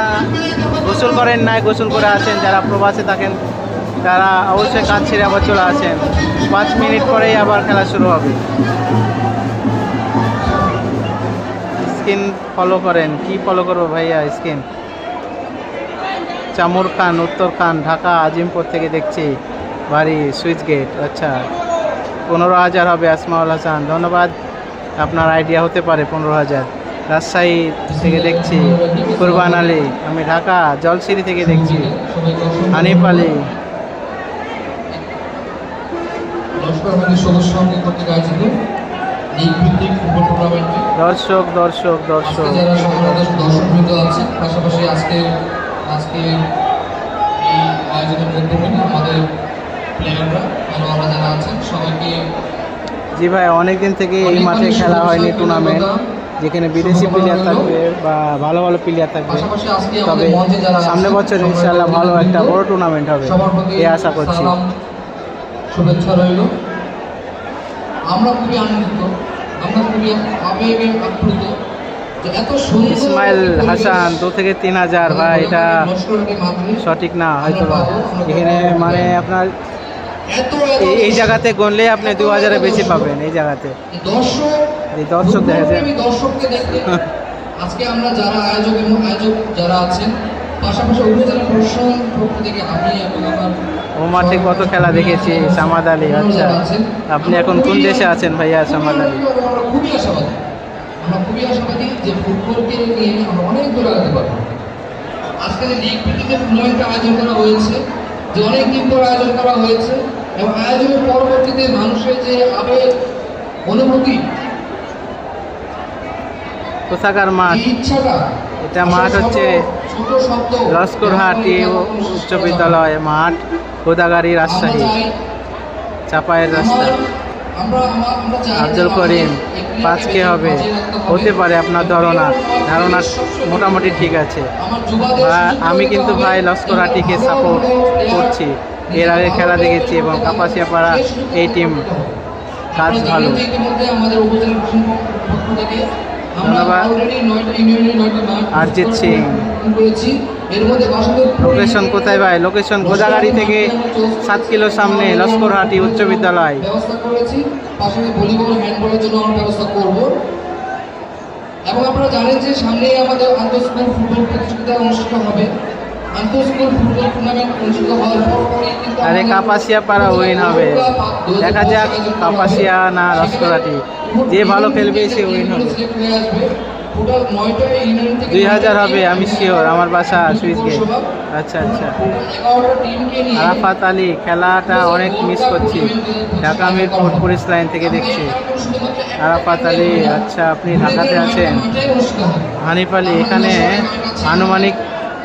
গোসল করেন নাই, গোসল করে আছেন, যারা প্রবাসে থাকেন তারা অবশ্যই কাজ ছেড়ে আবার চলে আসেন। 5 মিনিট পরেই আবার খেলা শুরু হবে। স্ক্রিন ফলো করেন। কি ফলো করবো ভাইয়া? স্ক্রিন চামুর খান, উত্তর খান, ঢাকা আজিমপুর থেকে দেখছি, বাড়ি সুইচ গেট। আচ্ছা, 15,000 হবে। আসমাউল হাসান ধন্যবাদ, আপনার আইডিয়া হতে পারে 15,000। রাজশাহী থেকে দেখছি, কুরবান আলী। আমি ঢাকা জলসিরি থেকে দেখছি, হানিফ আলী। দর্শক দর্শক দর্শক দর্শকবৃন্দ আছেন, পাশাপাশি আজকে এই আয়োজনের মধ্যে আমাদের প্লেয়াররা খেলোয়াড়রা যারা আছেন সবাইকে। জি ভাই, অনেকদিন থেকে এই মাঠে খেলা হয়নি টুর্নামেন্ট, যেখানে বিদেশি প্লেয়ার থাকবে বা ভালো ভালো প্লেয়ার থাকবে। তবে সামনের বছর ইনশাআল্লাহ ভালো একটা বড় টুর্নামেন্ট হবে, এই আশা করছি। শুভেচ্ছা রইল। আমরা খুবই আনন্দিত, আমরা খুবই আবেগে আপ্লুত যে এত সুন্দর। ইসমাইল হাসান 2 থেকে 3,000 ভাই, এটা সঠিক না হয়তো বা। এখানে মানে আপনার এই জায়গাতে গণলে আপনি 2,000-এর বেশি পাবেন। এই জায়গাতে দর্শক দেখা যায়। দর্শককে দেখতে আজকে আমরা যারা আয়োজক যারা আছেন, পাশাপাশি উপজেলা প্রশাসন পক্ষ থেকে আমি এবং আমার ও মাঠে কত খেলা দেখেছি। সামাদ আলী, আচ্ছা আপনি এখন কোন দেশে আছেন ভাইয়া? সামাদ আলী, আমরা খুবই আশাবাদী যে ফুটবলকে নিয়ে আমরা অনেক দূর আগাতে পারবো। আজকে যে লিগ ভিত্তিতে টুর্নামেন্ট আয়োজন করা হয়েছে, যে অনেক দিন পর আয়োজন করা হয়েছে, এবং আয়োজনের পরবর্তীতে মানুষের যে আবেগ অনুভূতি, কোথাকার মাঠ? ইচ্ছাটা, এটা মাঠ হচ্ছে লস্করহাটি উচ্চ বিদ্যালয় মাঠ, গোদাগাড়ি, রাজশাহী, চাপায়ের রাস্তা। আব্দুল করিম 5K হবে, হতে পারে আপনার ধারণা মোটামুটি ঠিক আছে। আমি কিন্তু ভাই লস্করহাটিকে সাপোর্ট করছি, এর আগে খেলা দেখেছি এবং কাপাসিয়াপাড়া এই টিম কাজ ভালো। ধন্যবাদ অরিজিৎ সিং। লোকেশন কোথায় ভাই? লোকেশন গোদাগাড়ি থেকে 7 কিলো সামনে লস্করহাটি উচ্চ বিদ্যালয়। এবং আপনারা জানেন যে সামনেই আমাদের আন্তঃস্কুল ফুটবল প্রতিযোগিতা অনুষ্ঠিত হবে। আন্তঃস্কুল ফুটবল টুর্নামেন্ট অনুষ্ঠিত হওয়ার পরপরই কিন্তু আরে কাপাসিয়াপাড়া উইন হবে, দেখা যাক কাপাসিয়া না লস্করহাটি, যে ভালো খেলবে সে উইন হবে। টোটাল 9টা ইউনিয়ন থেকে 2000 হবে, আমি শিওর, আমার বাসা সুইচ গেট। আচ্ছা আচ্ছা। 11টা টিমকে নিয়ে আরাফাত আলী, খেলাটা অনেক মিস করছি, ঢাকা মিরপুর পুলিশ লাইন থেকে দেখছি। আরাফাত আলী, আচ্ছা আপনি ঢাকাতে আছেন। হানিফ আলী, এখানে আনুমানিক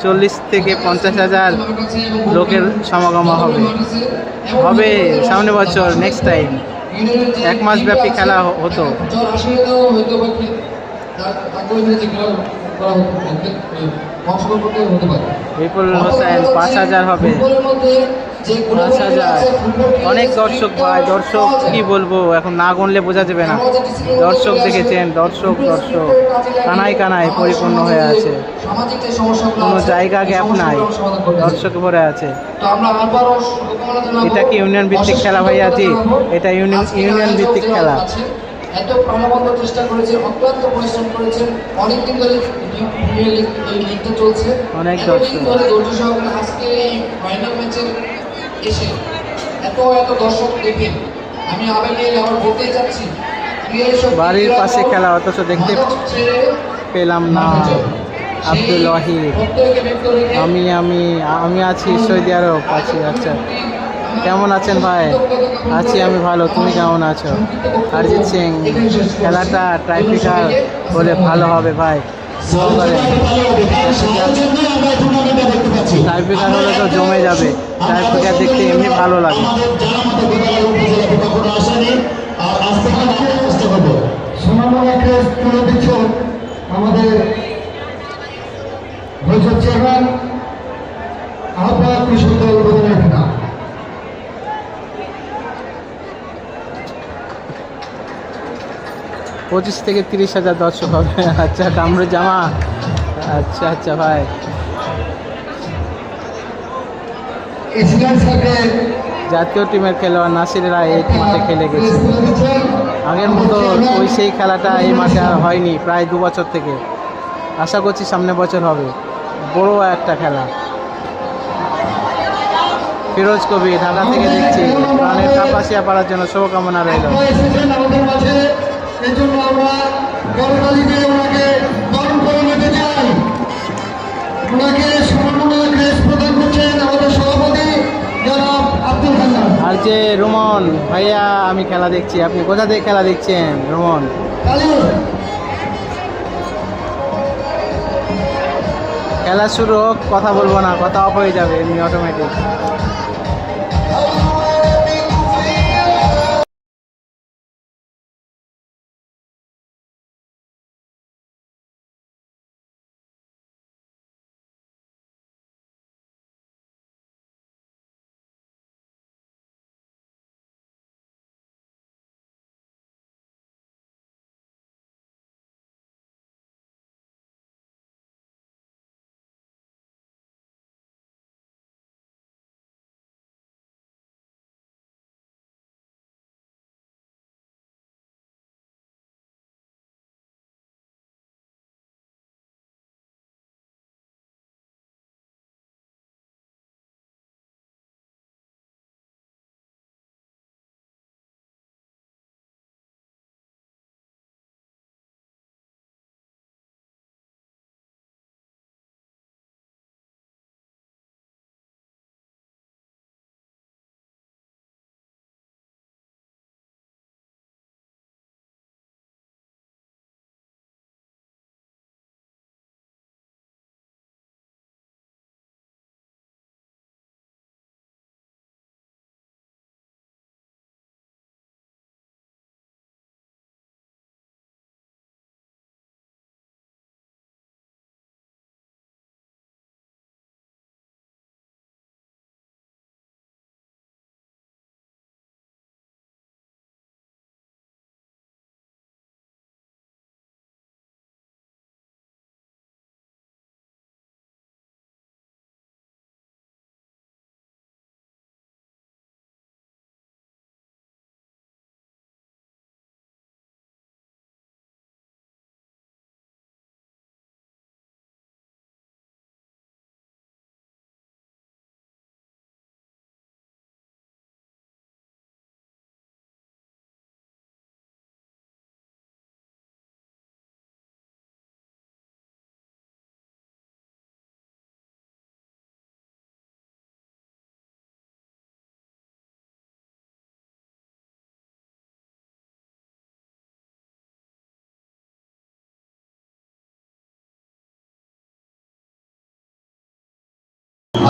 40 থেকে 50,000 লোকের সমাগম হবে সামনে বছর, নেক্সট টাইম। 1 মাস ব্যাপী খেলা হতো। জ্বর আসলে তো হয়তো বা তাকে যে খেলা করা হতো অংশগ্রহণ করতে হতে পারে। বিপুল হোসেন, 5,000 হবে। 5,000, অনেক দর্শক ভাই, দর্শক কি বলবো, এখন না গুনলে বোঝা যাবে না। দর্শক দেখেছেন, দর্শক কানায় কানায় পরিপূর্ণ হয়ে আছে, কোনো জায়গা গ্যাপ নাই, দর্শক ভরে আছে। এটা কি ইউনিয়ন ভিত্তিক খেলা ভাইয়া? জি, এটা ইউনিয়ন ভিত্তিক খেলা। এত প্রাণবন্ত চেষ্টা করেছে, অত্যন্ত পরিশ্রম করেছেন, অনেকদিন ধরে এই লিগটা চলছে, অনেক এতদিন ধরে ধৈর্য সহকারে আজকে এই ফাইনাল ম্যাচে এসে এত দর্শক দেখে আমি আবেগে আবার বলতে যাচ্ছি, বাড়ির পাশে খেলা অথচ দেখতে পেলাম না। আব্দুল ওয়াহিদ, আমি আছি সৌদি আরব আছি। আচ্ছা, কেমন আছেন ভাই? আছি আমি ভালো, তুমি কেমন আছো? অরিজিৎ সিং, খেলাটা ট্রাইফিকার হলে ভালো হবে ভাই। ট্রাইফিকার হলে তো জমে যাবে, ট্রাইফিকার দেখতে এমনি ভালো লাগে। সোনামুড়া ক্রেস তুলে দিচ্ছেন আমাদের বৈঠক চেয়ারম্যান আহ্বায়ক কৃষক দল বোধনের খেলা। 25 থেকে 30,000 দর্শক হবে। আচ্ছা, কামরু জামা, আচ্ছা আচ্ছা ভাই। এশিয়ান সার্কেল জাতীয় টিমের খেলোয়াড় নাসিরেরা এই মাঠে খেলে গেছে। আগের মতো ওই সেই খেলাটা এই মাঠে আর হয়নি প্রায় 2 বছর থেকে। আশা করছি সামনে বছর হবে, বড় একটা খেলা। ফিরোজ কবি, ঢাকা থেকে দেখছি, প্রাণের কাপাসিয়া পাড়ার জন্য শুভকামনা রইল। আমাদের মাঝে এই জন্য আমরা করতালিতে ওনাকে বরণ করে নিতে চাই। ওনাকে সোনামুড়া ক্রেস প্রদান করছেন আমাদের সভাপতি জনাব আব্দুল হান্নান। আর যে রুমন ভাইয়া, আমি খেলা দেখছি, আপনি কোথা থেকে খেলা দেখছেন রুমন? খেলা শুরু হোক, কথা বলবো না, কথা অফ হয়ে যাবে এমনি অটোমেটিক।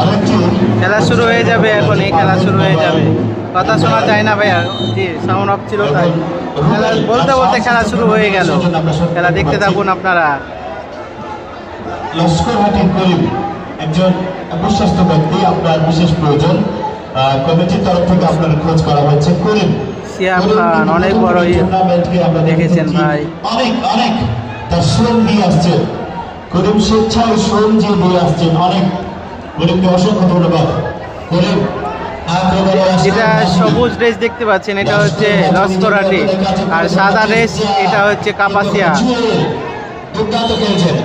আরেকটি খেলা শুরু হয়ে যাবে, এখন এই খেলা শুরু হয়ে যাবে। কথা শোনা যায় না ভাইয়া, জি সাউন্ড অফ ছিল তাই। খেলা বলতে বলতে খেলা শুরু হয়ে গেল। খেলা দেখতে থাকুন আপনারা। লস্কর হাটির করিম একজন বিশ্বস্ত ব্যক্তি, আপনার বিশেষ প্রয়োজন। কমিটির তরফ থেকে আপনার খোঁজ করা হয়েছে করিম সিয়াম খান অনেক বড় টুর্নামেন্টকে আমরা দেখেছেন দেখেছি। ভাই। অনেক অনেক তার শ্রম দিয়ে আসছেন করিম, স্বেচ্ছায় শ্রম দিয়ে আসছেন অনেক। করিমকে অসংখ্য ধন্যবাদ। করিম যেটা সবুজ ড্রেস দেখতে পাচ্ছেন এটা হচ্ছে লস্করাটি, আর সাদা ড্রেস এটা হচ্ছে কাপাসিয়া। দুর্দান্ত খেলছেন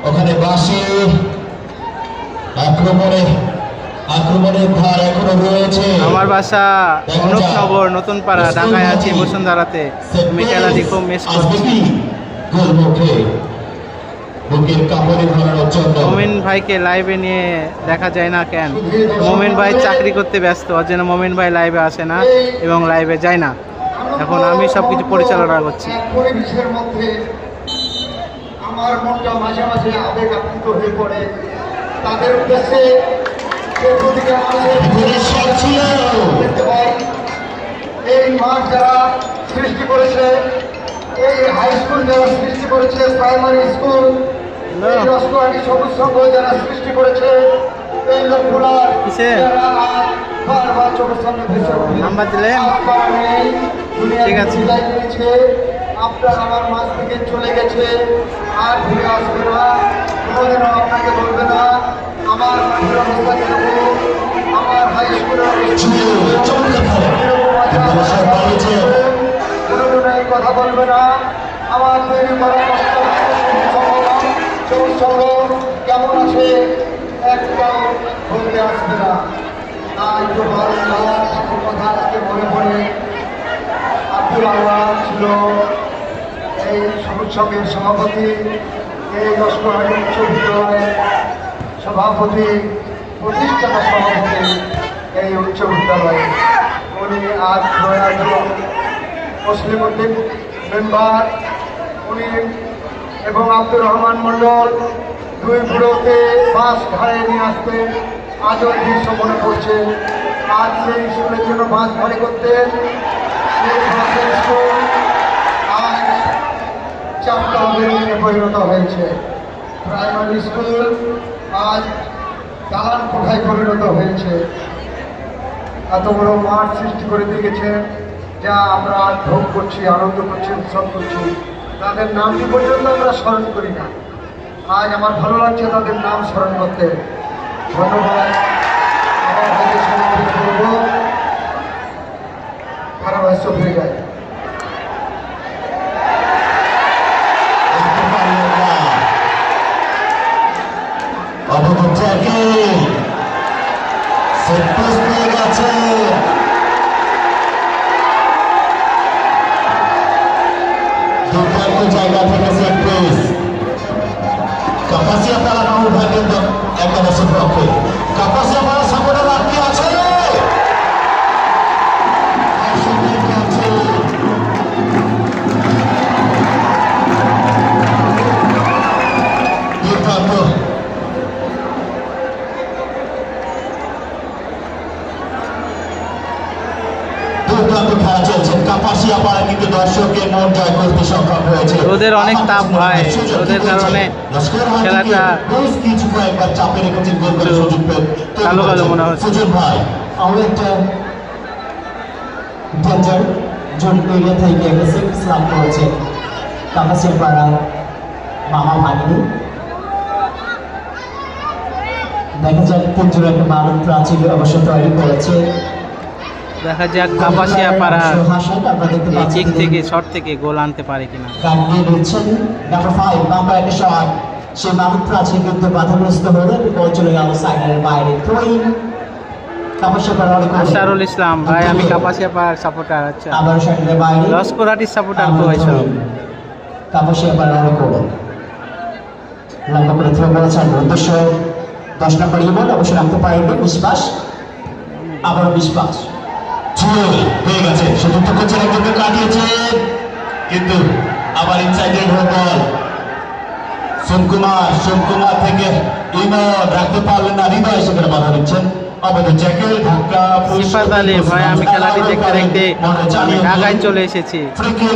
ওখানে বাসে। আক্রমণের ধার এখনো রয়েছে। আমার বাসা অনুপনগর নতুন পাড়া, ঢাকায় আছি বসুন্ধরাতে। আমি খেলাটি খুব মিস করছি। বুকের কাপড়ে ধরানোর জন্য মোমিন ভাইকে লাইভে নিয়ে দেখা যায় না কেন? মোমিন ভাই চাকরি করতে ব্যস্ত, ওর জন্য মোমিন ভাই লাইভে আসে না এবং লাইভে যায় না। এখন আমি সব কিছু পরিচালনা করছি। এক পরিবেশের মধ্যে আমার মনটা মাঝে মাঝে আবেগ আপ্লুত হয়ে পড়ে। তাদের উদ্দেশ্যে যে প্রতিটা মানুষের দেখতে পাই, এই মাঠ যারা সৃষ্টি করেছে, এই হাই স্কুল যারা সৃষ্টি করেছে, প্রাইমারি স্কুল, এই লস্করহাটি সবুজ সংঘ যারা সৃষ্টি করেছে, এই লোকগুলা কিসে? যারা আজ বারবার চোখের সামনে ভেসে ওঠে। নাম্বার দিলেন? আপনারা নেই, দুনিয়া ঠিক আছে। বিদায় নিয়েছে, আপনার আমার মাঝ থেকে চলে গেছে, আর ফিরে আসবে না, কোনোদিনও আপনাকে বলবে না আমার মাঠের অবস্থা কিরকম, আমার হাই স্কুলের কোনোদিনও এই কথা বলবে না। আমার তৈরি করা সবুজ সংঘ কেমন আছে একটাও বলতে আসবে না। তাই তো বারবার ঠাকুর কথা আজকে মনে পড়ে। আব্দুল আল্লাহ ছিল এই সবুজ সংঘের সভাপতি, এই লস্করহাটি উচ্চ বিদ্যালয়ের সভাপতি, প্রতিষ্ঠাতা সভাপতি এই উচ্চ বিদ্যালয়ে। উনি আজ প্রয়াত মুসলিম উদ্দিন মেম্বার, উনি এবং আব্দুর রহমান মণ্ডল দুই বুড়োকে বাস ভাড়ে নিয়ে আসতেন। আজও এই দৃশ্য মনে পড়ছে। আজ সেই স্কুলের জন্য বাস ভাড়ে করতেন। সেই বাসের স্কুল আজ 4টা বিল্ডিংয়ে পরিণত হয়েছে। প্রাইমারি স্কুল আজ দালান কোঠায় পরিণত হয়েছে। এত বড় মাঠ সৃষ্টি করে দিয়ে গেছেন, যা আমরা ভোগ করছি, আনন্দ করছি, উৎসব করছি। তাদের নামটি পর্যন্ত আমরা স্মরণ করি না। আজ আমার ভালো লাগছে তাদের নাম স্মরণ করতে। ধন্যবাদ। আমার ভাইকে সমর্পিত করব। ধারাবাহিক হয়ে যায়। জায়গা থেকে সেট পিস কাপাসিয়া পাড়া বাবু ভাগের একাদশের পক্ষে। কাপাসিয়া পাড়া সাপোর্টার বাকি আছে। খেলা চলছে। কাপাসিয়া পাড়া কিন্তু দর্শকের মন জয় করতে সক্ষম হয়েছে। রোদের অনেক তাপ ভাই, রোদের কারণে খেলাটা কিছু কয়েকবার চাপে রেখেছেন, গোল করে সুযোগ পেয়ে কালো কালো মনে হচ্ছে। সুজন ভাই আমরা একটা ডেঞ্জার জোন এরিয়া থেকে একটা সেফ স্লাম করেছে কাপাসিয়া পাড়া মামা ভাগিনী। দেখা যাক তিনজন একটা মানব প্রাচীর অবশ্য তৈরি করেছে। দেখা যাক কাপাসিয়া পাড়া হাসান আমরা দেখতে এই পাচ্ছি কিক থেকে শট থেকে গোল আনতে পারে কিনা। গান নিয়ে দিচ্ছেন নাম্বার 5 বাম্পার একটা শট, সে মানব প্রাচীর কিন্তু বাধাগ্রস্ত হলো, বল চলে গেল সাইডের বাইরে। থ্রোইং কাপাসিয়া পাড়া অনেক আশারুল ইসলাম ভাই, আমি কাপাসিয়া পাড়ার সাপোর্টার। আচ্ছা, আবার সাইডের বাইরে লস্করহাটির সাপোর্টার তো ভাই সব। কাপাসিয়া পাড়া অনেক বড় লম্বা করে থ্রো করেছেন উদ্দেশ্য 10 নম্বর ইমন অবশ্যই রাখতে পারবেন বিশ্বাস। আবার বিশ্বাস হয়ে গেছে, সুযোগ করছেন, একজনকে কাটিয়েছেন কিন্তু আবার ইনসাইডের বল সোমকুমার থেকে ইমন রাখতে পারলেন না, হৃদয় সেখানে বাধা দিচ্ছেন। আমাদের জ্যাকেল ধাক্কা সিফাত আলী ভাই, আমি খেলাটি দেখতে দেখতে আমি ঢাকায় চলে এসেছি।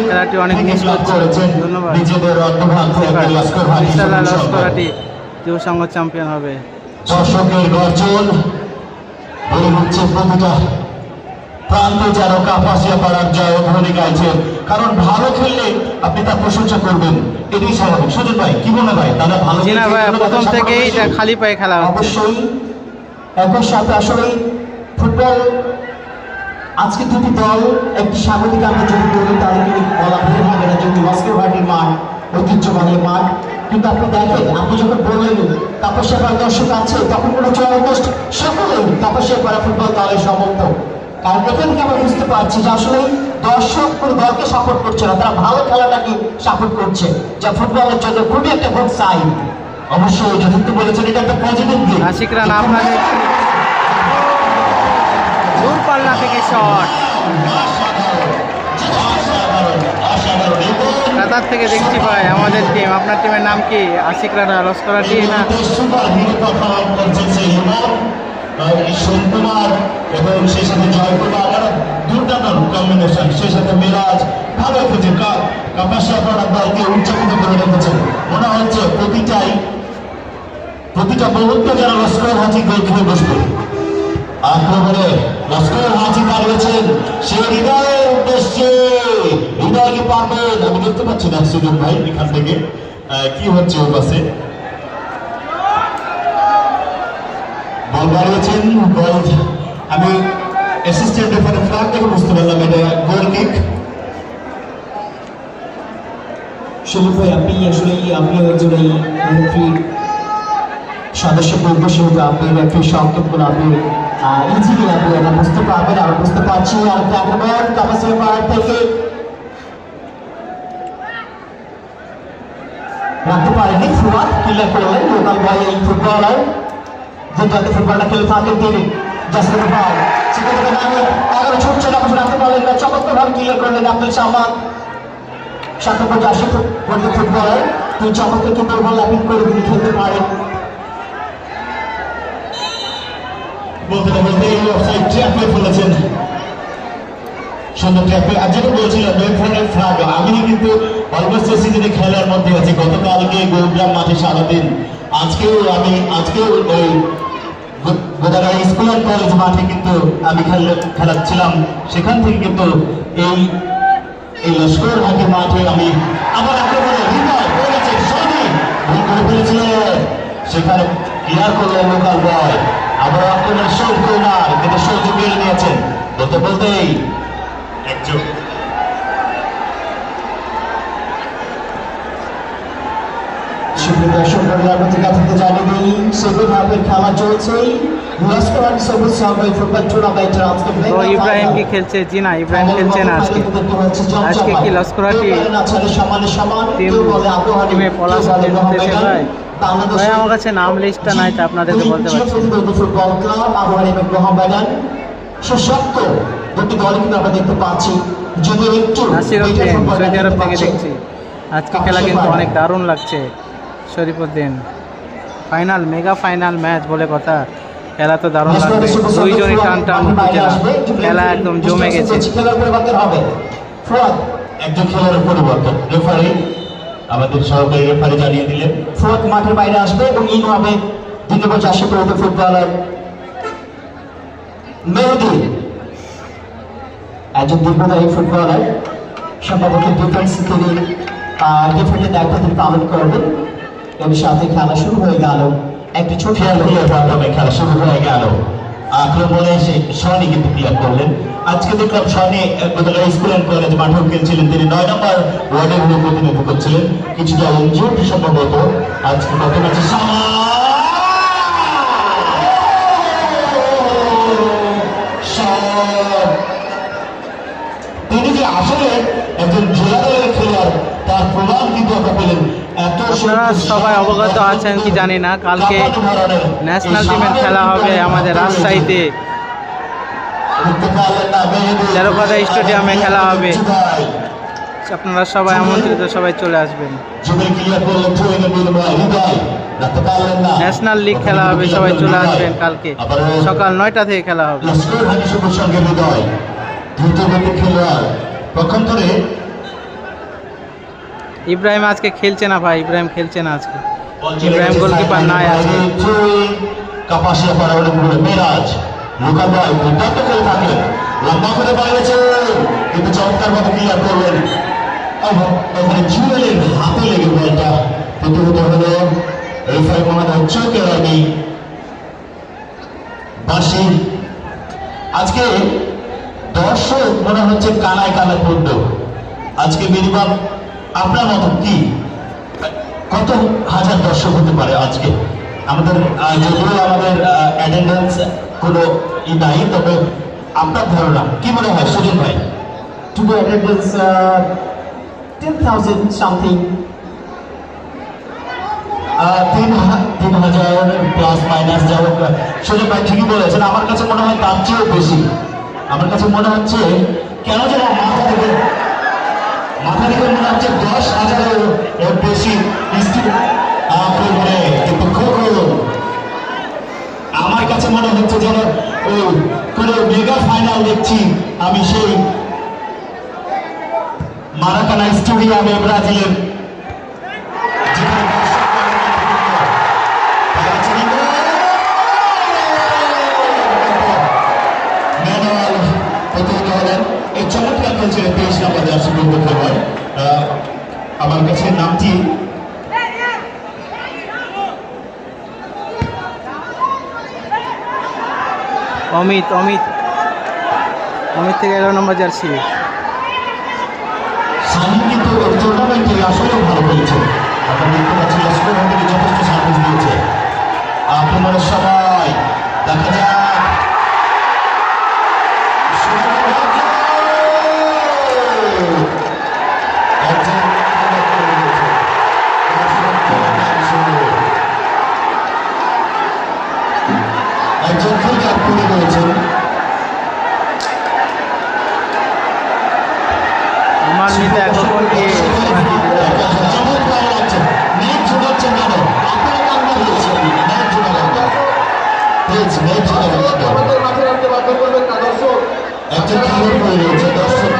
খেলাটি অনেক মিস করছি। ধন্যবাদ। নিজেদের অর্ধভাগ থেকে লস্কর হাটি ইনশাআল্লাহ লস্করাটি যুব সংঘ চ্যাম্পিয়ন হবে। দর্শকের গর্জন বলে হচ্ছে প্রতিটা প্রান্তে যেন কাপাসিয়া পাড়ার জয় ধ্বনি গাইছে। কারণ ভালো খেললে আপনি তার প্রশংসা করবেন, এটাই স্বাভাবিক। সুজন ভাই কি মনে হয় দাদা ভালো জি না ভাই, প্রথম থেকেই এটা খালি পায়ে খেলা হচ্ছে। অবশ্যই একই সাথে আসলে ফুটবল আজকে দুটি দল একটি স্বাগতিক আমরা যদি বলি তাদেরকে বলা ভুল হবে না, যদি লস্কর হাটির মাঠ ঐতিহ্যবাহী মাঠ। কিন্তু আপনি দেখেন, আপনি যখন বললেন কাপাসিয়া পাড়া দর্শক আছে, তখন কোনো অলমোস্ট সকলেই কাপাসিয়া পাড়া ফুটবল দলের সমর্থক। কারণ এখান থেকে আমরা বুঝতে পারছি যে আসলে দর্শক কোনো দলকে সাপোর্ট করছে না, তারা ভালো খেলাটাকে সাপোর্ট করছে, যা ফুটবলের জন্য খুবই একটা গুড সাইন। অবশ্যই যথার্থ বলেছেন, এটা একটা পজিটিভ দিক। আশিকরা না আপনাদের দূর পাল্লা থেকে শট কাতার থেকে দেখছি ভাই আমাদের টিম। আপনার টিমের নাম কি? আশিকরা লস্করা টিম না? সোমকুমার এবং সেই সাথে জয়কুমার, দুর্দান্ত কম্বিনেশন। সেই সাথে মিরাজ ভালো খেলছে, কাপাসিয়া পাড়ার দলকে উচ্চাপিত করে রেখেছেন। মনে হচ্ছে প্রতিটা মুহূর্তে যারা লস্কর হাতি গোল খেয়ে বসবে। আক্রমণে লস্কর হাতি দাঁড়িয়েছেন, সে হৃদয়ের উদ্দেশ্যে। হৃদয় কি পারবেন? আমি দেখতে পাচ্ছি না সুজন ভাই এখান থেকে কি হচ্ছে ওর পাশে। বল বাড়িয়েছেন, বল আমি অ্যাসিস্ট্যান্ট রেফারি ফ্ল্যাগ দেখে বুঝতে পারলাম এটা গোল কিক। সুযোগ ভাই, আপনি আসলে আপনি একজন এই রেফারি সদস্য বলবো, সেহেতু আপনি রেফারি সংকেতগুলো আপনি ইজিলি আপনি এটা বুঝতে পারবেন। আর বুঝতে পারছি আর আক্রমণ কাপাসিয়া পাড়া থেকে রাখতে পারেনি, ফুয়াদ ক্লিয়ার করলেন। লোকাল বয় এই ফুটবলার যে যাতে ফুটবলটা খেলে থাকেন তিনি জাসির বল সেখান থেকে নামে 11 ছুটছে না, রাখতে পারলেন না, চমৎকারভাবে ক্লিয়ার করলেন আব্দুল সামাদ। 7 নম্বর ফুটবলার তিনি চমৎকার কিন্তু বল অ্যাপিল করে তিনি খেলতে পারেন। বলতে না বলতে এই অফসাইড ট্র্যাপে ফেলেছেন, সুন্দর ট্র্যাপে। আর যেটা বলছিলাম রেফারির ফ্ল্যাগ, আমি কিন্তু অলমোস্ট সিজনে খেলার মধ্যে আছি। গতকালকে গোগ্রাম মাঠে সারাদিন, আজকেও ওই গোদাগাড়ি স্কুল অ্যান্ড কলেজ মাঠে কিন্তু আমি খেলাচ্ছিলাম। সেখান থেকে কিন্তু এই লস্কর হাটি মাঠে আমি আবার আক্রমণে হৃদয় করেছে, সনি ভুল করে ফেলেছিলেন, সেখানে ক্লিয়ার করলেন লোকাল বয়। আবার আক্রমণের সৌকুমার কিন্তু সৌযোগ বেড়ে নিয়েছেন। বলতে বলতেই একজন সুপ্রিয় দর্শক মন্ডলী থেকে জানিয়ে দিই সেকেন্ড হাফের খেলা চলছেই। লস্কর হাটি সবুজ সংঘ ফুটবল টুর্নামেন্টের আজকে তো ইব্রাহিম কি খেলছে? জি না, ইব্রাহিম খেলছে না আজকে। আজকে কি লস্কর হাটি টিমে পলাশ খেলতেছে ভাই? ভাই আমার কাছে নাম লিস্টটা নাই, তা আপনাদেরকে বলতে পারছি। ফুটবল ক্লাব আবহাওয়া এবং মোহামেডান সশক্ত দুটি দল কিন্তু আমরা দেখতে পাচ্ছি। যদি একটু নাসিরউদ্দিন সৌদি আরব থেকে দেখছি। আজকে খেলা কিন্তু অনেক দারুণ লাগছে। Sharifuddin final, mega final match বলে কথা। খেলা তো দারুণ লাগবে, দুইজনই টান টান উত্তেজনা, খেলা একদম জমে গেছে। খেলার পরিবর্তন হবে একজন খেলোয়াড়ের পরিবর্তন রেফারি আমাদের সহকারী রেফারি জানিয়ে দিলেন। ফুয়াদ মাঠের বাইরে আসবে এবং ইন হবে 2 নম্বর জার্সি পরিহিত ফুটবলার মেহেদী, একজন দীর্ঘদায়ী ফুটবলার। সম্ভবত ডিফেন্স তিনি ডিফেন্সের দায়িত্ব তিনি পালন করবেন। এর সাথে খেলা শুরু হয়ে গেল। একটি ছোট খেলা শুরু হয়ে গেল। আক্রমণে এসে সনি কিন্তু ক্লিয়ার করলেন। আজকে দেখলাম সনি স্কুল অ্যান্ড কলেজ মাঠেও খেলছিলেন, তিনি 9 নম্বর ওয়ার্ডের হয়ে প্রতিনিধিত্ব করছিলেন। কিছুটা ইনজুর্ড সম্ভবত। আজকে কত ম্যাচে তিনি যে আসলে একজন জেলা দলের খেলোয়াড় তার প্রমাণ কিন্তু আমরা পেলেন। আপনারা সবাই অবগত আছেন কি জানি না, কালকে ন্যাশনাল টিমের খেলা হবে আমাদের রাজশাহীতে, তেরোপাড়া স্টেডিয়ামে খেলা হবে। আপনারা সবাই আমন্ত্রিত, সবাই চলে আসবেন। জমি ক্লিয়ার করলেন থ্রোয়িংয়ের বিনিময়ে হৃদয় রাখতে পারলেন না। ন্যাশনাল লিগ খেলা হবে, সবাই চলে আসবেন। কালকে সকাল 9টা থেকে খেলা হবে। লস্কর হানি শুভর সঙ্গে হৃদয় দ্রুতগতির খেলোয়াড় পক্ষান্তরে ইব্রাহিম আজকে খেলছে না ভাই, ইব্রাহিম খেলছে না আজকে। ইব্রাহিম গোলকিপার নাই আজকে। কাপাসিয়া পাড়ার উপরে মেরাজ লোকাল বয় দুর্দান্ত করে থাকেন, লম্বা করে বাড়িয়েছেন কিন্তু চমৎকার মতো ক্লিয়ার করলেন। ওখানে জুয়েলের হাতে লেগে বলটা প্রতিহত হলো। রেফারি মোহাম্মদ চোখের আগে বাসি। আজকে দর্শক মনে হচ্ছে কানায় কানায় পড়ল। আজকে মিনিমাম আপনার মতো কি কত হাজার দর্শক হতে পারে আজকে? আমাদের যদিও আমাদের অ্যাটেন্ডেন্স কোনো নাই, তবে আপনার ধারণা কি মনে হয় সুজন ভাই? Today attendance 10,000 something. 3,000 plus minus যা হোক, সুজন ভাই ঠিকই বলেছেন। আমার কাছে মনে হয় তার চেয়েও বেশি। আমার কাছে মনে হচ্ছে কেন যেন মাথা থেকে মনে হচ্ছে 10,000-এর বেশি কিন্তু আমার কাছে মনে হচ্ছে যেন কোন মেগা ফাইনাল দেখছি আমি, সেই মারাকানা স্টেডিয়ামে ব্রাজিলের। এই চমৎকার খেলছে 23 নম্বর জার্সি পরিহিত খেলোয়াড়। আমার কাছে নামটি অমিত থেকে 11 নম্বর জার্সি। সানি কিন্তু টুর্নামেন্টে আসলেও ভালো খেলেছে। আপনারা দেখতে পাচ্ছেন লস্কর হাটিকে যথেষ্ট সার্ভিস দিয়েছে। আপনারা সবাই দেখা যাক একজন ক্রিকেট করে রয়েছেন। আমার নিতে এখন কি চমৎকার লাগছে। নেট ঝুঁকাচ্ছেন কেন? আপনারা কান্না দিয়েছেন। নেট ঝুঁকালেন না। প্লিজ নেট ঝুঁকালেন না। আমাদের মাঠে রাখতে বাধ্য করবেন না দর্শক। একজন খেলোয়াড় করে রয়েছে। দর্শক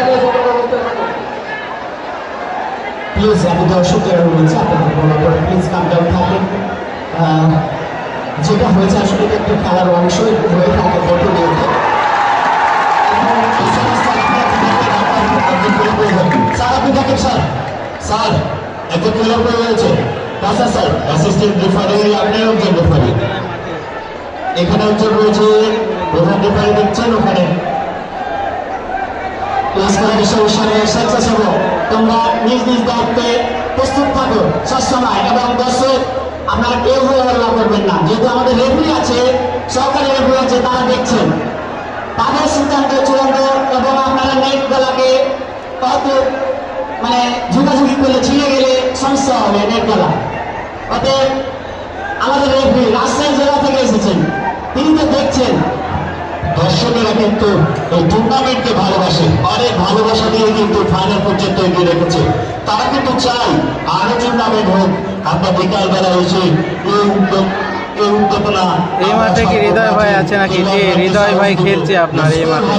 প্লিজ, আমি দর্শক যারা রয়েছে আপনাদের বলার পরে প্লিজ কাম ডাউন থাকেন। যেটা হয়েছে আসলে এটা একটা খেলার অংশই হয়ে থাকে প্রতিনিয়ত। স্যার আপনি দেখেন স্যার, স্যার একজন খেলোয়াড় করে রয়েছে। স্যার স্যার অ্যাসিস্ট্যান্ট রেফারি, আপনি একজন রেফারি, এখানে একজন রয়েছে প্রধান রেফারি দেখছেন। ওখানে তোমরা নিজ নিজ দায়িত্বে প্রস্তুত থাকো সবসময়, এবং দর্শক আপনারা কেউ হয়ে হল্লা করবেন না। যেহেতু আমাদের রেফারি আছে, সরকারি রেফারি আছে, তারা দেখছেন, তাদের সিদ্ধান্ত চূড়ান্ত। এবং আপনারা নেট গলাকে হয়তো মানে ঝুঁকাঝুঁকি করলে ছিঁড়ে গেলে সমস্যা হবে নেট গলা। অতএব আমাদের রেফারি রাজশাহী জেলা থেকে এসেছেন, তিনি তো দেখছেন। দর্শকেরা কিন্তু এই টুর্নামেন্টকে ভালোবাসে, অনেক ভালোবাসা দিয়ে কিন্তু ফাইনাল পর্যন্ত এগিয়ে রেখেছে। তারা কিন্তু চাই আরো টুর্নামেন্ট হোক। আমরা বিকালবেলা এসে এই উদ্যোগনা এই মাঠে কি হৃদয় ভাই আছে নাকি? জি, হৃদয় ভাই খেলছে আপনার এই মাঠে।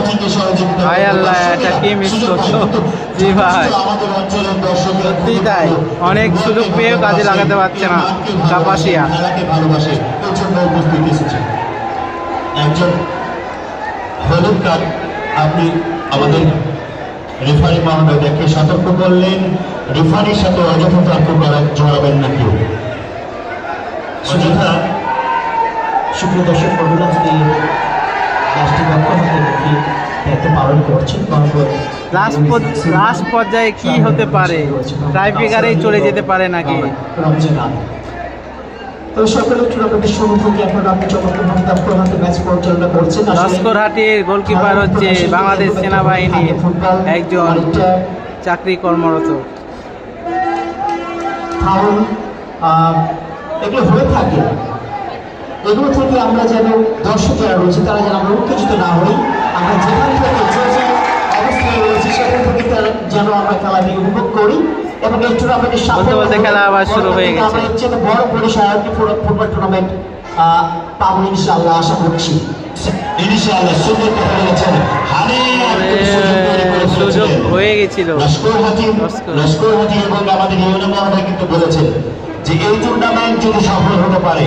ভাই আল্লাহ, এটা কি মিস করতো। জি ভাই, আমাদের অঞ্চলের দর্শক সত্যি তাই, অনেক সুযোগ পেয়েও কাজে লাগাতে পারছে না কাপাসিয়া। খেলাকে ভালোবাসে, এর জন্য উপস্থিত এসেছে। একজন হলুদ কার্ড আপনি আমাদের রেফারি মহোদয়কে সতর্ক করলেন, রেফারির সাথে অযথা তর্ক করা জড়াবেন না কেউ। অযথা সুপ্রিয় দর্শক মণ্ডলী, আজকে রাষ্ট্রীয় পক্ষ হাতে রেখে দায়িত্ব পালন করছেন। লাস্ট পর্যায়ে কি হতে পারে? টাইব্রেকারেই চলে যেতে পারে নাকি? রমজান আলী তো সকলে টুর্নামেন্টের শুরু থেকে এখন আপনি চমৎকারভাবে দপ্তর হাতে ম্যাচ পরিচালনা করছেন। লস্কর হাটির গোলকিপার হচ্ছে বাংলাদেশ সেনাবাহিনীর একজন চাকরি কর্মরত। ফাউল এগুলো হয়ে থাকে, এগুলো থেকে আমরা যেন দর্শক যারা রয়েছে তারা যেন আমরা উত্তেজিত না হই। আমরা যেখান থেকে যে অবস্থায় রয়েছে যেন আমরা খেলাটি উপভোগ করি এবং এই টুর্নামেন্টের বলতে বলতে খেলা আবার শুরু হয়ে গেছে। আমরা এর চেয়ে বড় পরিসরে একটি ফুটবল টুর্নামেন্ট পাবো ইনশাআল্লাহ আশা করছি। ইনশাআল্লাহ সুন্দর কথা বলেছেন। সুযোগ হয়ে গেছিল। লস্কর হাতি এবং আমাদের ইউনিয়ন মহোদয় কিন্তু বলেছেন যে এই টুর্নামেন্ট যদি সফল হতে পারে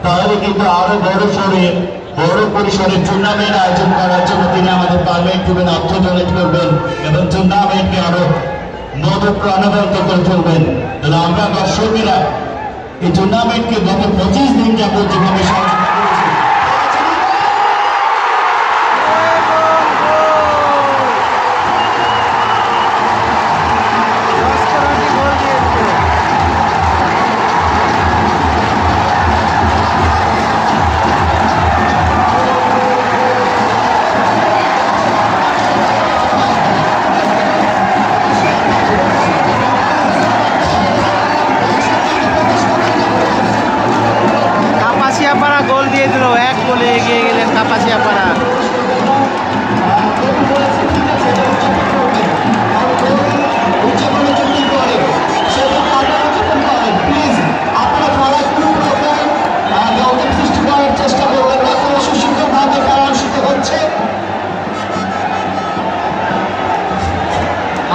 তাহলে কিন্তু আরো বড় পরিসরে টুর্নামেন্ট আয়োজন করার জন্য তিনি আমাদের পারমিট দিবেন, অর্থ ডোনেট করবেন এবং টুর্নামেন্টকে আরো মধু প্রাণবন্ত করে তুলবেন। তাহলে আমরা দর্শকেরা এই টুর্নামেন্টকে গত 25 দিন যাবত যেভাবে সহযোগিতা করেছি, কাপাসিয়াপাড়া গোল দিয়ে দিল, 1 গোলে এগিয়ে গেলেন কাপাসিয়াপাড়া।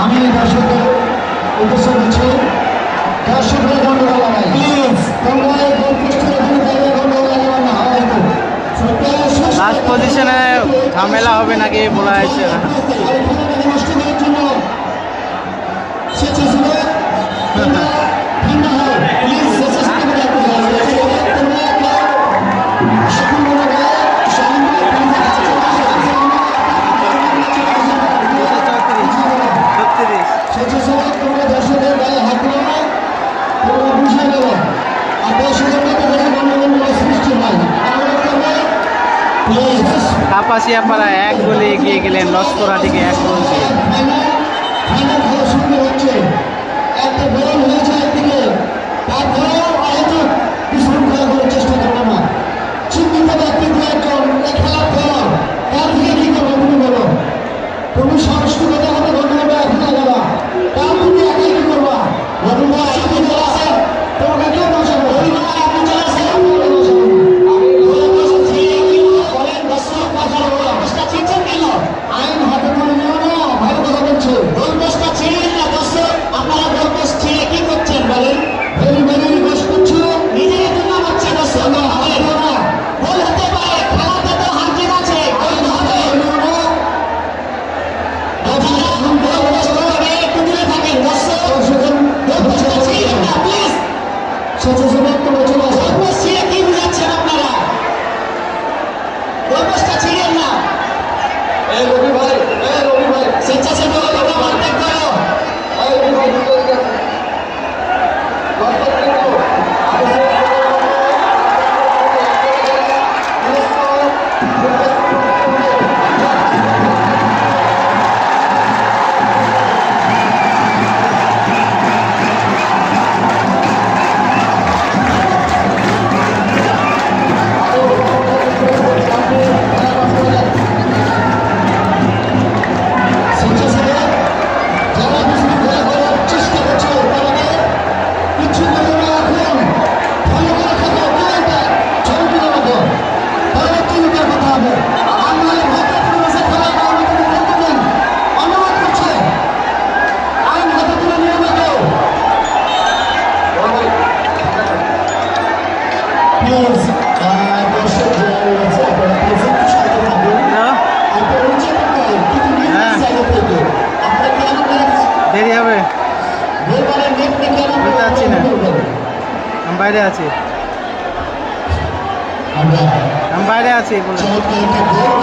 আমি দর্শকদের উদ্দেশ্য দিচ্ছি, দর্শকদের গন্ডগোল লাগাই প্লিজ, তোমরা এই গোল পোস্টের ওখানে দাঁড়িয়ে গন্ডগোল লাগাবো না। হয়তো লাস্ট পজিশনে ঝামেলা হবে নাকি বলা যাচ্ছে না। অনুষ্ঠানের জন্য স্বেচ্ছাসেবক তোমরা ভিন্ন হও, প্লিজ স্বেচ্ছাসেবক রাখতে হবে। তোমরা সকল মনোভাব সহানুভূতি স্বেচ্ছাসেবক তোমরা দর্শকের গায়ে হাত দেবো না, তোমরা বুঝে দেবো। আর দর্শকের মধ্যে যেন গণ্ডগোল সৃষ্টি হয় আমাদের করবে প্লিজ। কাপাসিয়াপাড়া 1 গোলে এগিয়ে গেলেন লস্করহাটিকে 1 গোল দিয়ে। ফাইনাল খেলা শুরু হচ্ছে, একটা গোল হয়েছে একদিকে, তারপরেও হয়তো বিশৃঙ্খলা করার চেষ্টা করবো না। চিহ্নিত ব্যক্তিত্ব একজন এই খেলার পর তার দিকে কি করবো তুমি বলো? তুমি সাংস্কৃতিকতা হবে গণ্ডগোলটা এখন লাগাবা, তার তুমি একাই কি করবা? গণ্ডগোল আপনি চলে আসেন, তোমাকে কেউ বসাবো আপনি চলে আসেন, আইন হাতে তুলে নিও না, ভালো কথা বলছো। গোলপোস্টটা ছিঁড়েন না দর্শক, আপনারা গোলপোস্ট ছিঁড়ে কি করছেন বলেন? ভেরি ভেরি রিকোয়েস্ট করছো, নিজের জন্য হচ্ছে দর্শক না গোল হতে পারে, খেলাতে তো হার জিত আছে, গোল হবে একটু দূরে থাকেন দর্শক, গোলপোস্টটা ছিঁড়েন না প্লিজ। স্বেচ্ছাসেবক তোমরা চলে আসো, গোলপোস্ট ছিঁড়ে কি বুঝাচ্ছেন আপনারা? গোলপোস্টটা ছিঁড়েন না। রবি ভাই স্বেচ্ছাসেবক তোমরা কন্ট্যাক্ট করো। রবি ভাই কন্ট্যাক্ট করো। স্বেচ্ছাসেবক যারা বিশৃঙ্খলা করার চেষ্টা করছে তাদেরকে কিছু করবে না, এখন ভালো করে থাকো, প্লেনটা চলবির মতো পরবর্তী রূপের কথা হবে। আমরা ভদ্র পরিবেশে খেলার কারণে তুমি বলতে দিন অনুরোধ করছে, আইন হাতে তুলে নিয়ে যাবো প্লিজ। দর্শক যারা রয়েছে আপনারা প্লিজ একটু সাথে থাকুন। আপনারা উচ্চ করেন কিন্তু নির্দিষ্ট জায়গা থেকে আপনারা কেন দেরি হবে, গোলবারের নেটকে কেন বুঝতে পারছি না। করবেন? আমি বাইরে আছি, আমরা আমি বাইরে আছি বলে। চমৎকার একটা গোল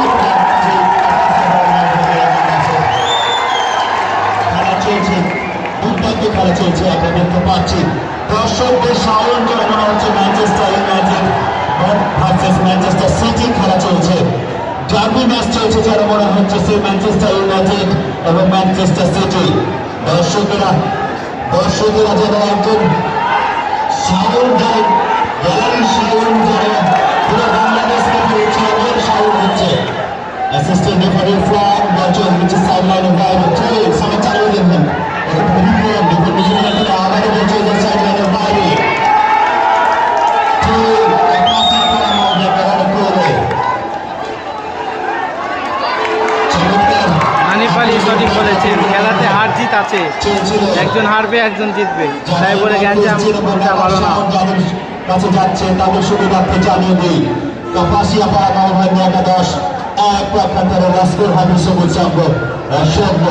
খেলা চলছে, দুর্দান্ত খেলা চলছে, আমরা দেখতে পাচ্ছি দর্শকদের সাউন্ড যেন মনে হচ্ছে Manchester United versus Manchester city খেলা চলছে, ডার্বি ম্যাচ চলছে যেন মনে হচ্ছে সেই ম্যানচেস্টার ইউনাইটেড এবং ম্যানচেস্টার সিটি। দর্শকেরা যেন একজন সাউন্ড দেয়, গ্যালারির সাউন্ড যেন পুরো বাংলাদেশ থেকে সাউন্ড হচ্ছে। assistant referee flag watching which is sideline of by Trey sama চালু দেখবেন ডিফেন্ডেশন এখানে আবার বলছে যে সাইডলাইন অফ বাইরে Trey পাস করা হবে কারণ করে চমৎকার হানিফ আলী সঠিক বলেছেন, খেলাতে হার জিত আছে, চলছিল একজন হারবে একজন জিতবে, তাই বলে গ্যাঞ্জাম করতে ভালো না। কাছে যাচ্ছে তাদের সুবিধার্থে জানিয়ে দিই কাপাসিয়া পাড়া নবভাগ্য একাদশ এক পক্ষান্তরে রাস্কুর হাবি সবুজ সভ্য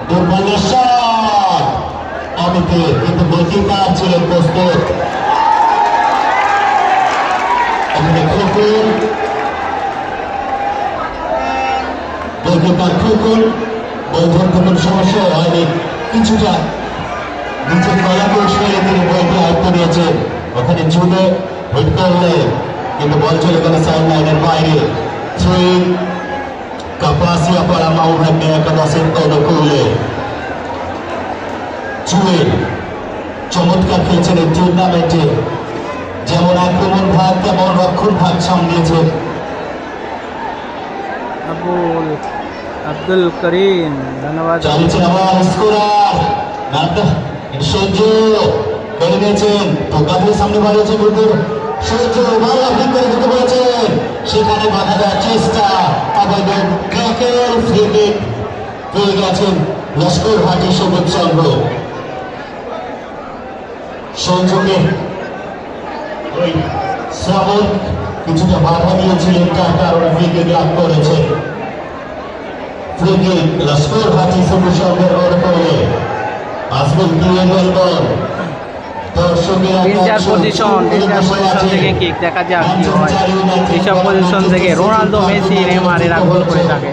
দুর্বলেশ্বর অমিতে কিন্তু গোলকিপার ছিলেন প্রস্তুত এখানে খুকুন গোলকিপার খুকুন বন্ধুর কোনো সমস্যা হয়নি কিছুটা নিজের কলা কৌশলে তিনি বলটি আয়ত্ত নিয়েছেন ওখানে চুলে হিট করলে কিন্তু বল চলে গেল সাইড লাইনের বাইরে থ্রি কাপাসিয়া পাড়া মাউভাগ্য একাদশের অনুকূলে চুয়ে চমৎকার খেলছেন এই টুর্নামেন্টে যেমন আক্রমণ ভাগ তেমন রক্ষণ ভাগ সামলিয়েছে আব্দুল করিম, ধন্যবাদ। চালিয়েছেন আবার স্কোরার নামটা সহ্য করে নিয়েছেন টোকাদের সামনে বাড়িয়েছে বুদ্ধুর সহ্য ভালো আপনি করে দিতে বলেছেন সেখানে বাধা দেওয়ার চেষ্টা অবৈধ ক্র্যাকের ফ্রি কিক পেয়ে গেছেন লস্কর হাটি সবুজ সংঘ সংযোগে ওই শ্রাবণ কিছুটা বাধা দিয়েছিলেন যার কারণে ফ্রি কিক লাভ করেছে ফ্রি কিক লস্কর হাটি সবুজ সংঘের অনুকূলে আসবেন ক্লিয়ার বল ডেঞ্জার পজিশন থেকে কিক, দেখা যাক কি হয়। এইসব পজিশন থেকে রোনালদো, মেসি, নেইমার এরা গোল করে থাকে।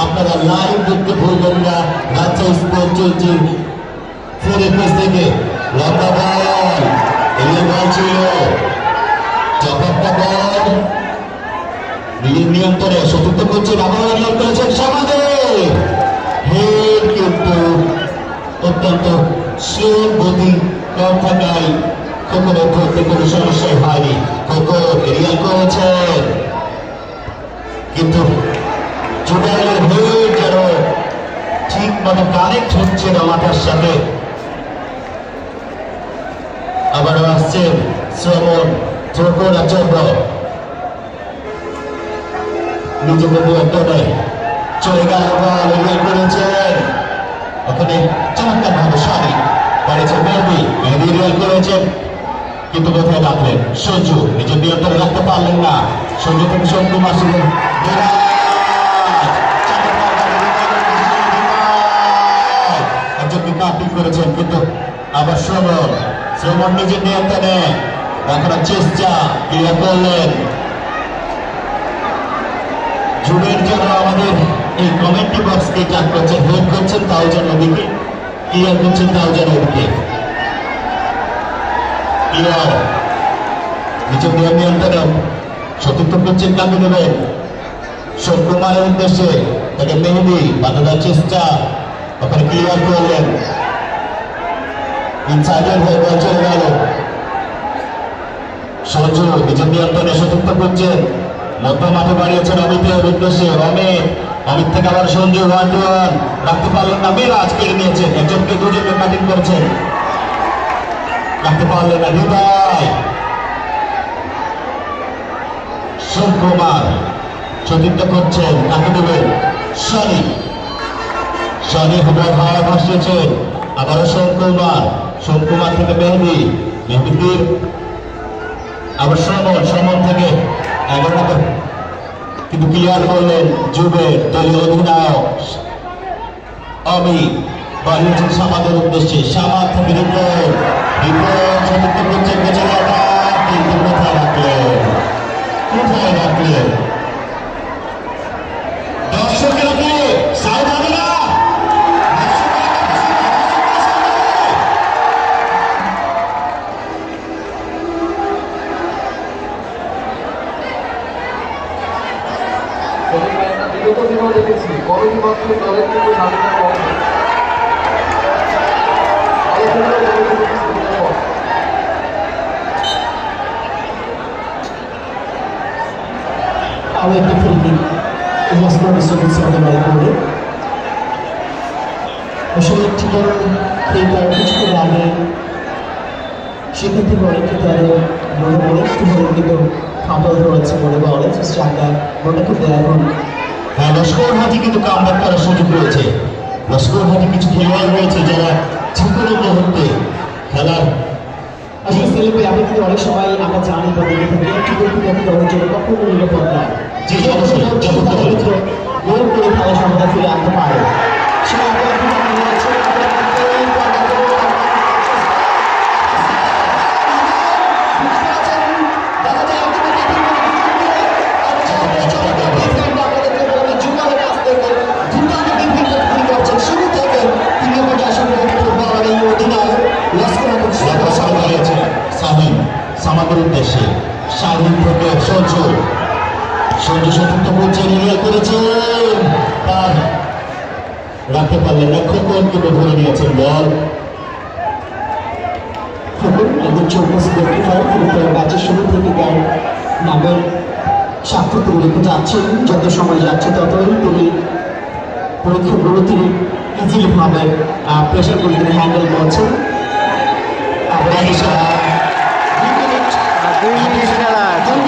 আপনারা লাইভ দেখতে ভুলবেন না রাজ্য স্পোর্ট চলছে ফোরেস থেকে লম্বা বল এলিয়ে বল ছিল চপারটা বল নিয়ন্ত্রণে চতুর্থ করছেন আবার নিয়ন্ত্রণ করেছেন সমাজে হেড কিন্তু অত্যন্ত স্লো গতি কম থাকায় খোকনের ধরতে কোনো সমস্যাই হয়নি খোকন এরিয়াল করেছেন কিন্তু জুডাইলের হেড যেন ঠিক মতো কানেক্ট হচ্ছে না মাথার সাথে আবারও আসছেন শ্রবণ চোখর আচন্দ্র নিজেকে নিয়ন্ত্রণে চলে গেল বল এরিয়াল করেছেন ওখানে চমৎকার ভাবে সারি বাড়িয়েছেন মেহেদি রিয়াল করেছেন কিন্তু কোথায় রাখলেন সঞ্জু নিজের নিয়ন্ত্রণে রাখতে পারলেন না সঞ্জু থেকে শঙ্কু মাসুদের একজনকে কাটিং করেছেন কিন্তু আবার শ্রমণ নিজের নিয়ন্ত্রণে রাখার চেষ্টা ক্লিয়ার করলেন যুগের জন্য আমাদের এই কমেন্ট্রি বক্সকে চাক করছেন হেড করছেন তাও যেন ওদিকে ক্লিয়ার করছেন তাও যেন ওদিকে ক্লিয়ার নিচে নিয়ন্ত্রণে সতীর্থ করছেন কাকে দেবেন শঙ্কুমারের উদ্দেশ্যে তাকে মেহেদি বাধা দেওয়ার চেষ্টা ওখানে ক্লিয়ার করলেন ইনসাইডের হয়ে বল চলে গেল সঞ্জু নিজের নিয়ন্ত্রণে সতীর্থ করছেন মধ্য মাঠে বাড়িয়েছেন অমিতের উদ্দেশ্যে অমিত থেকে আবার সঞ্জু ওয়ান রাখতে পারলেন না মেরাজ কেড়ে নিয়েছেন একজনকে দুজনকে কাটিং করেছেন রাখতে পারলেন না হৃদয় শঙ্কুমার সতীর্থ করছেন কাকে দেবেন শনি হুবর হাওয়া ভাসিয়েছেন আবারও শঙ্কুমার থেকে মেহেদির আবার শ্রমণ থেকে 11 নম্বর কিন্তু ক্লিয়ার করলেন যুবের দলীয় অধিনায়ক অমিত বাড়িয়েছেন সামাদের উদ্দেশ্যে সামাদ থেকে রিপোর্ট সতীর্থ করছেন কিন্তু কোথায় রাখলেন দর্শকের কি সাউথ হবে না বিগত দিনেও দেখেছি কমিটি মাত্র দলের কিন্তু স্বাধীনতা কম আরও একটি ফ্রি কিক লস্কর বিশ্বজিৎ সঙ্গে লড়াই করবে। আসলে একটি বড় খেলার কিছুক্ষণ আগে সেক্ষেত্রে অনেক ক্ষেত্রে আরও মনে একটু বড় কিন্তু ফাঁপল রয়েছে মনে বলে চাকা মনে কিন্তু এখন হ্যাঁ, লস্কর হাটি কিন্তু কামব্যাক করার সুযোগ রয়েছে। লস্কর হাটি কিছু খেলোয়াড় রয়েছে যারা ঝুঁকুর মুহূর্তে খেলার আসলে সেলিব্রে আমি কিন্তু অনেক সময় আমরা জানি বা দেখে থাকি একটি ব্যক্তিগত দলের জন্য কখনো নিরাপদ নয় যে অবশ্যই ক্ষেত্রে গোল করে খেলা সমাধান ফিরে আনতে পারে সেটা আমরা এখন জানি রয়েছে সামাদের উদ্দেশ্যে শাহিন থেকে সঞ্জু চতুর্থ পর্যায়ে নির্ণয় করেছেন, তার রাখতে পারলেন রক্ষকগণ কিন্তু ধরে নিয়েছেন বল। ম্যাচের শুরু থেকে তার নামের সাক্ষ্য তিনি রেখে যাচ্ছেন, যত সময় যাচ্ছে ততই তিনি পরীক্ষাগুলো তিনি ইজিলি ভাবে প্রেশারগুলো তিনি হ্যান্ডেল করছেন। 2 মিনিট খেলা আছে,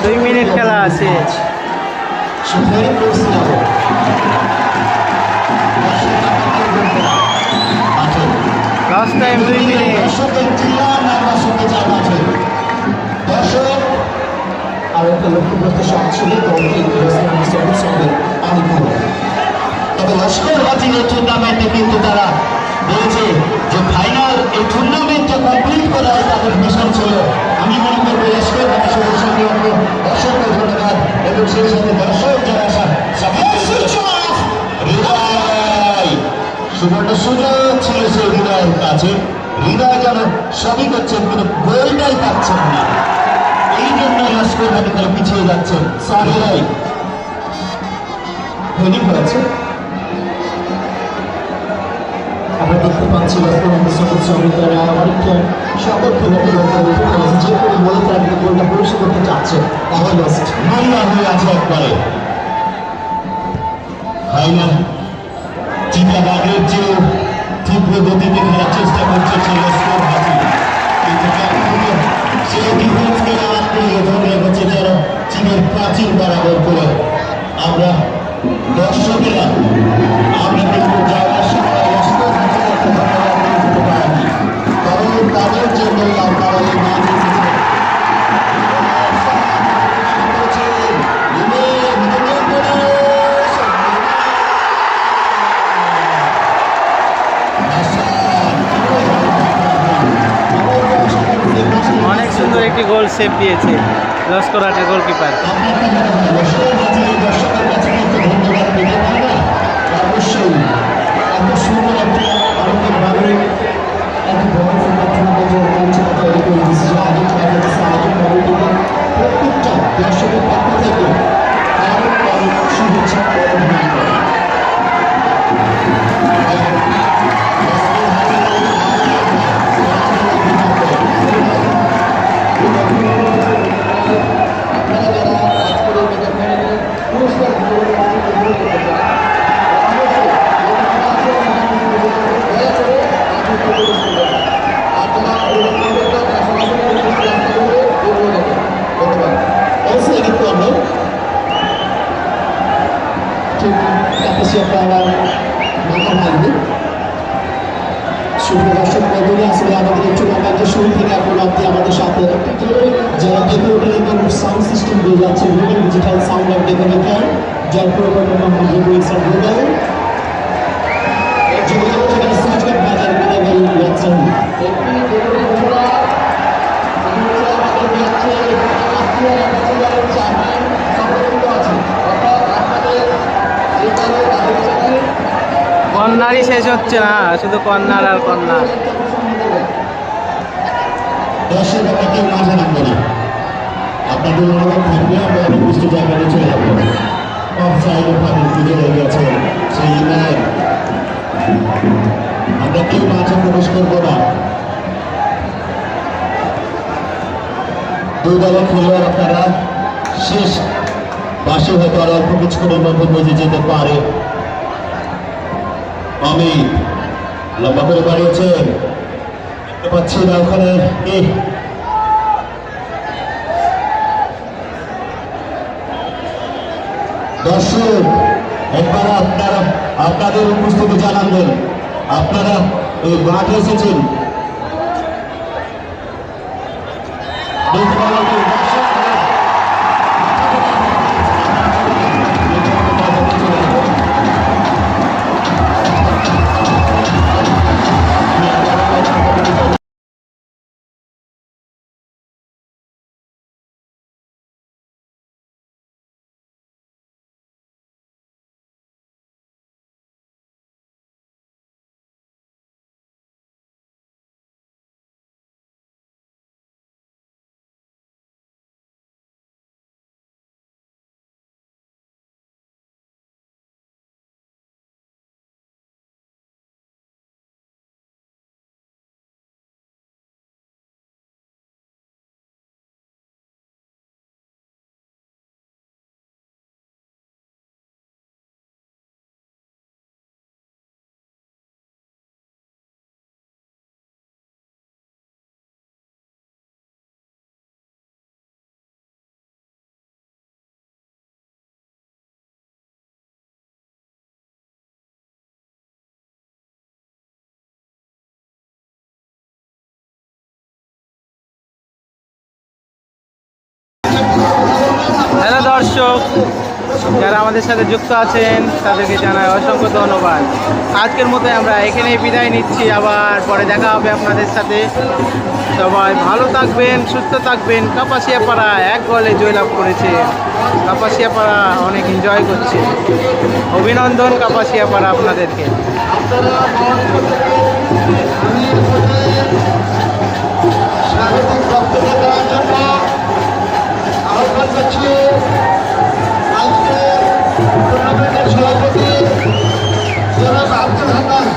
2 মিনিট খেলা আছে। Last time 2 minute. আর একটা লক্ষ্যগ্রস্ত শট ছিল সঙ্গে অনেক তবে লস্কর হাটির এই টুর্নামেন্টে কিন্তু তারা বলেছে যে ফাইনাল এই টুর্নামেন্টটা কমপ্লিট করা তাদের মিশন ছিল। আমি মনে করবো লস্কর হাটি সদস্যকে অসংখ্য ধন্যবাদ এবং সেই সাথে দর্শক যারা হৃদয় সুবর্ণ সুযোগ ছিল সেই হৃদয়ের কাছে। হৃদয় যেন সবই করছেন কিন্তু গোলটাই পাচ্ছেন না, এই জন্য লস্কর হাটি তারা পিছিয়ে যাচ্ছেন। হৃদয় হেডিং হয়েছে, আমরা দেখতে পাচ্ছি তারা অনেকটা সকল খেলাটি যে কোনো বলে তারা কিন্তু গোলটা পরিশোধ করতে চাচ্ছে। তাহলে মাল্লা হয়ে আছে একবারে ফাইনাল চিতাবাগের চেয়েও তীব্র গতিতে খেলার চেষ্টা করছে সেই লস্কর হাটি। সেই ডিফেন্সকে আত্মীয় ধরে হচ্ছে যারা চীনের প্রাচীন বরাবর করে আমরা দর্শকেরা আমরা কিন্তু যাওয়ার সময় লস্কর হাটিকে একটা ধন্যবাদ দিয়ে যেতে পারিনি, কারণ তাদের জন্য আপনারা এই মাঠে অনেক সুন্দর একটি গোল সেভ দিয়েছে লস্কর হাটের গোলকিপার। দর্শকের কাছে কিন্তু ধন্যবাদ পেতে পারে না। অবশ্যই এত সুন্দর একটা আনন্দভাবে এত বড় ফুটবল টুর্নামেন্টের মঞ্চ তৈরি করে দিচ্ছে আগে প্রত্যেকটা দর্শকের পক্ষ থেকে অনেক অনেক শুভেচ্ছা অভিনন্দন করে। আপনারা যারা আজকের এই মেগাফোনে পুরস্কার বিতরণী অংশগ্রহণ করতে চান দর্শক মন্ডলী আসলে আমাদের এই টুর্নামেন্টের শুরু থেকে এখন অব্দি আমাদের সাথে যারা ডেকোরেটর এবং সাউন্ড সিস্টেম দিয়ে যাচ্ছে Rubel digital sound of decorator যার প্রোগ্রাম মোহাম্মদ রুবেল ইসলাম রুবেল যোগাযোগ ঠিকানা সুইচগেট বাজার বিদাবেল রাজশাহী। কর্নারই শেষ হচ্ছে না, শুধু কর্নার আর কর্নার। দর্শক আমরা কেউ মাঝে নামবো না, আপনাদের অনুরোধ থাকবে আমরা নির্দিষ্ট জায়গায় চলে যাবো। অফসাইডের পাশে পুজো হয়ে গেছে সেই ইমেল, আমরা কেউ মাঝে প্রবেশ করবো না। দুই দলের খেলোয়াড় আপনারা শেষ পাশে হয়তো আর অল্প কিছুক্ষণের মধ্যে বুঝে যেতে পারে। আমি লম্বা করে বাড়িয়েছেন, দেখতে পাচ্ছি না ওখানে কি দর্শক। একবার আপনারা আপনাদের উপস্থিতি জানান দেন, আপনারা এই মাঠে এসেছেন। হ্যালো দর্শক, যারা আমাদের সাথে যুক্ত আছেন তাদেরকে জানাই অসংখ্য ধন্যবাদ। আজকের মতো আমরা এখানেই বিদায় নিচ্ছি, আবার পরে দেখা হবে আপনাদের সাথে। সবাই ভালো থাকবেন, সুস্থ থাকবেন। কাপাসিয়াপাড়া 1 গোলে জয়লাভ করেছে। কাপাসিয়াপাড়া অনেক এনজয় করছে। অভিনন্দন কাপাসিয়াপাড়া আপনাদেরকে। স্বাগতিক বক্তব্য দেওয়ার জন্য আহ্বান করছি আজকে টুর্নামেন্টের সভাপতি জনাব আব্দুল হান্নান